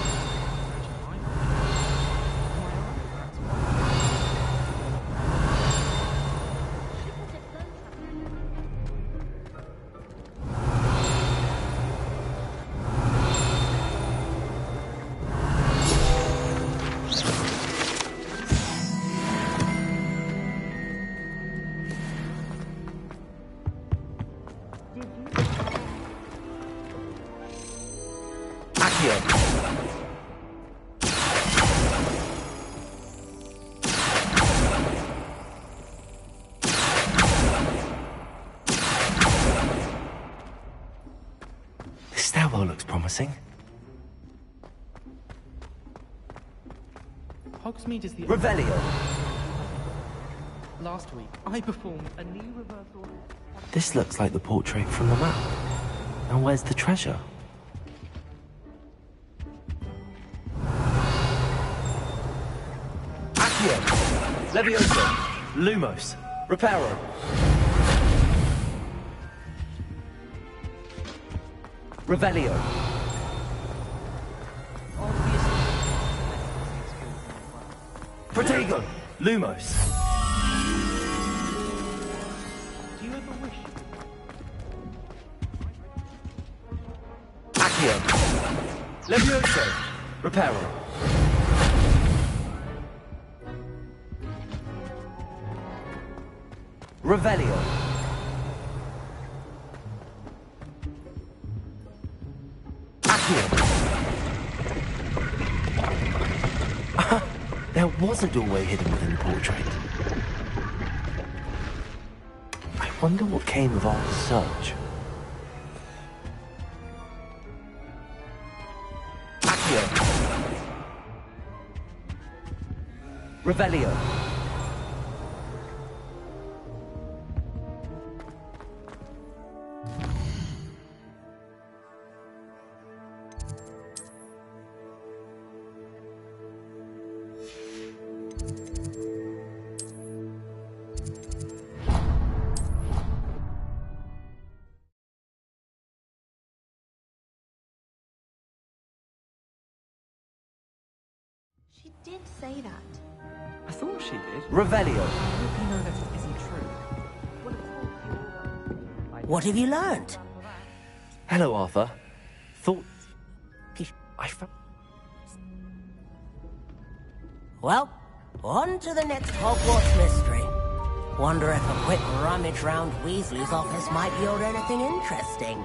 This stairwell looks promising.
Hogsmeade is the...
Revelio.
Last week, I performed a knee reversal.
This looks like the portrait from the map. And where's the treasure? Accio. Levioso. Lumos. Reparo. Revelio. Protego. Lumos.
Do you ever wish?
Accio. Levioso. Reparo. Revelio. Accio. There was a doorway hidden within the portrait. I wonder what came of our search. Accio. Revelio.
She did say that.
I thought she did.
Revelio.
I hope you know that it isn't true.
What have you learned?
Hello, Arthur. Thought... I found...
Well, on to the next Hogwarts mystery. Wonder if a quick rummage round Weasley's office might yield anything interesting.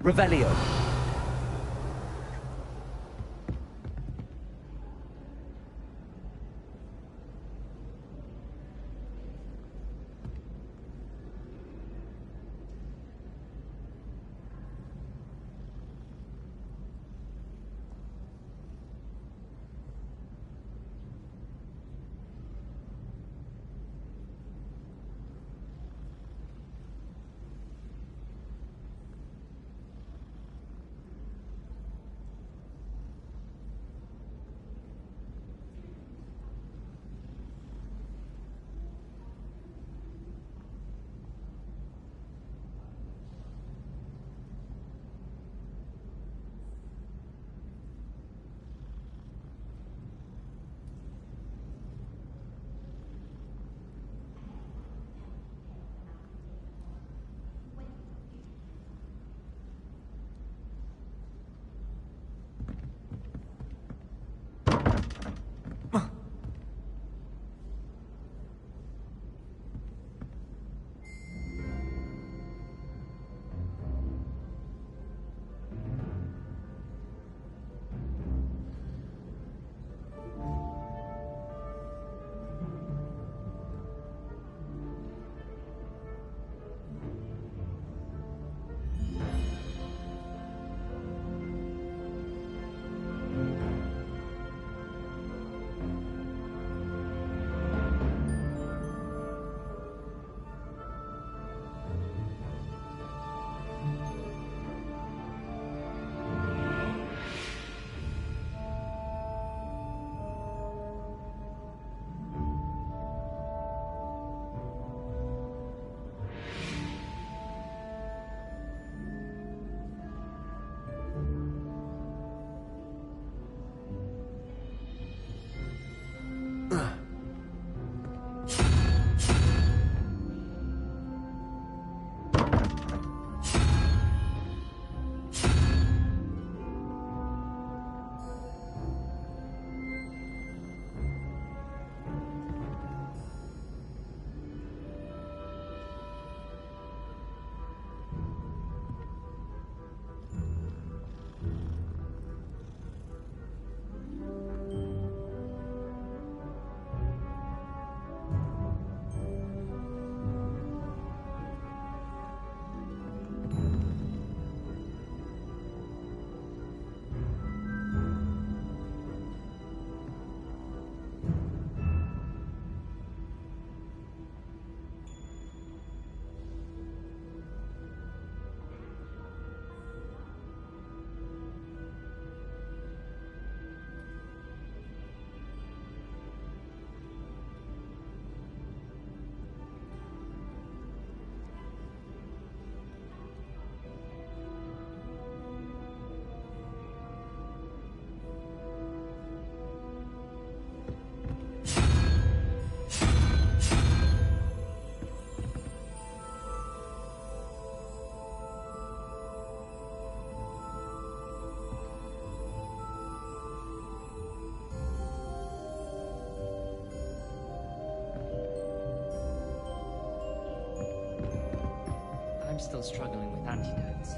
Revelio.
still struggling with antidotes.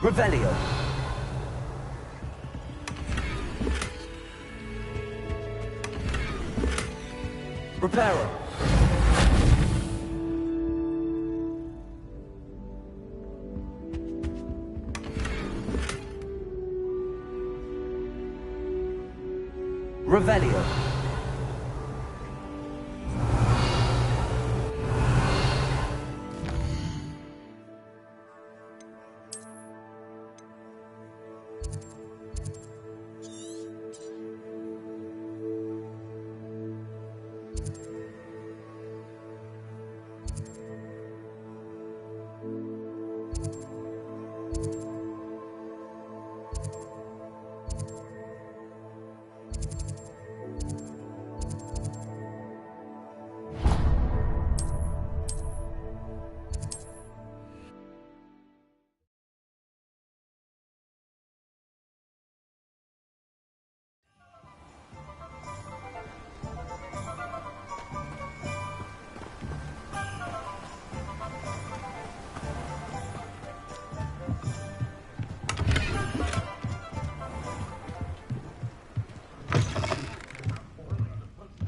Revelio. Reparo. Revelio.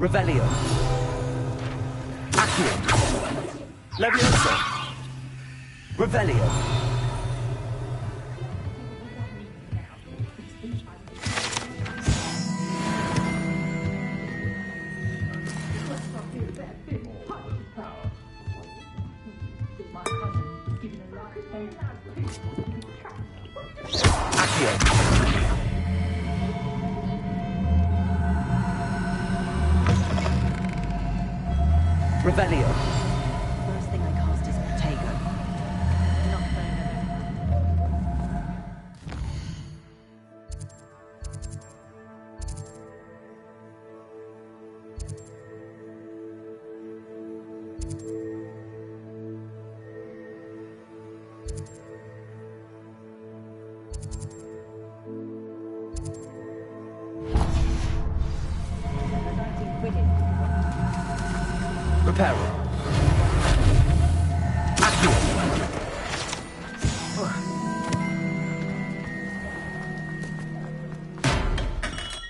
Revelio. Accio. Leviosa. Revelio. Accio. Revelio.
First thing I cast is Protego.
Reparo.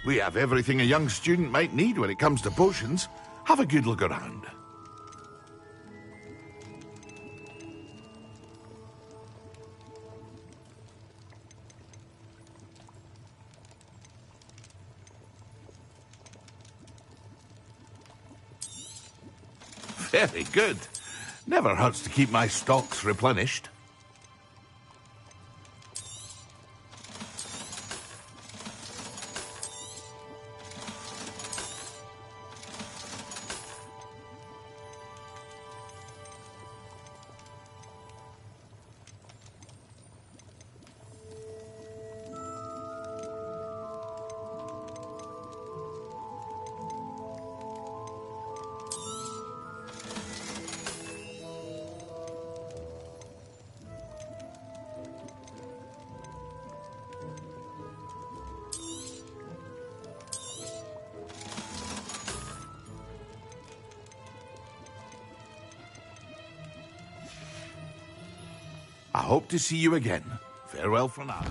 We have everything a young student might need when it comes to potions. Have a good look around. Very good. Never hurts to keep my stocks replenished. I hope to see you again. Farewell for now.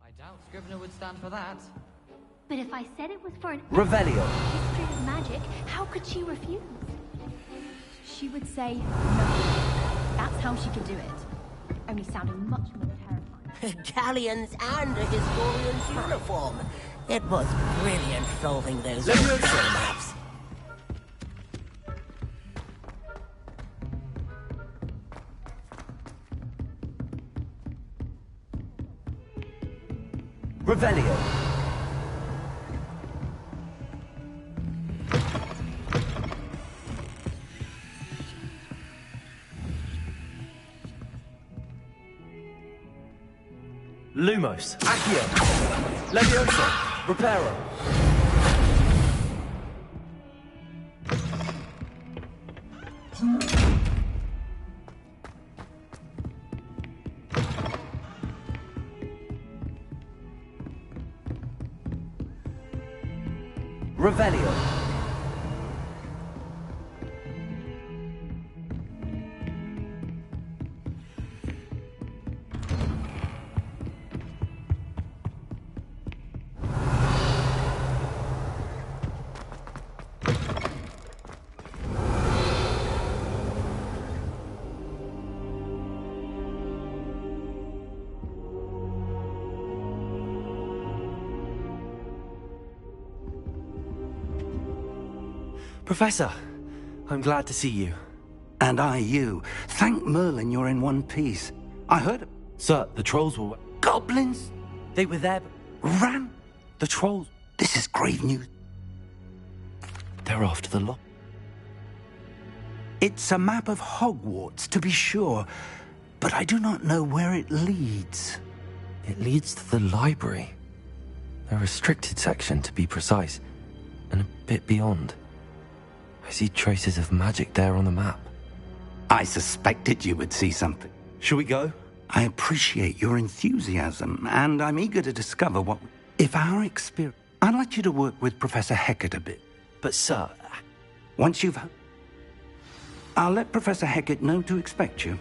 I doubt Scrivener would stand for that.
But if I said it was for an
Revelio.
history of magic, how could she refuse? She would say no. That's how she could do it. Only sounding much more terrifying.
Galleons and a historian's uniform. It was brilliant solving those
Leviosa.
mystery maps.
Revelio. Lumos. Accio. Leviosa. Reparo. Revelio. Professor, I'm glad to see you.
And I you. Thank Merlin you're in one piece. I heard...
Sir, the trolls were...
Goblins?
They were there, but...
Ran?
The trolls...
This is grave news.
They're after the lock.
It's a map of Hogwarts, to be sure, but I do not know where it leads.
It leads to the library. A restricted section, to be precise, and a bit beyond. I see traces of magic there on the map.
I suspected you would see something.
Shall we go?
I appreciate your enthusiasm, and I'm eager to discover what... If our experience... I'd like you to work with Professor Hecat a bit.
But, sir...
Once you've... I'll let Professor Hecat know to expect you.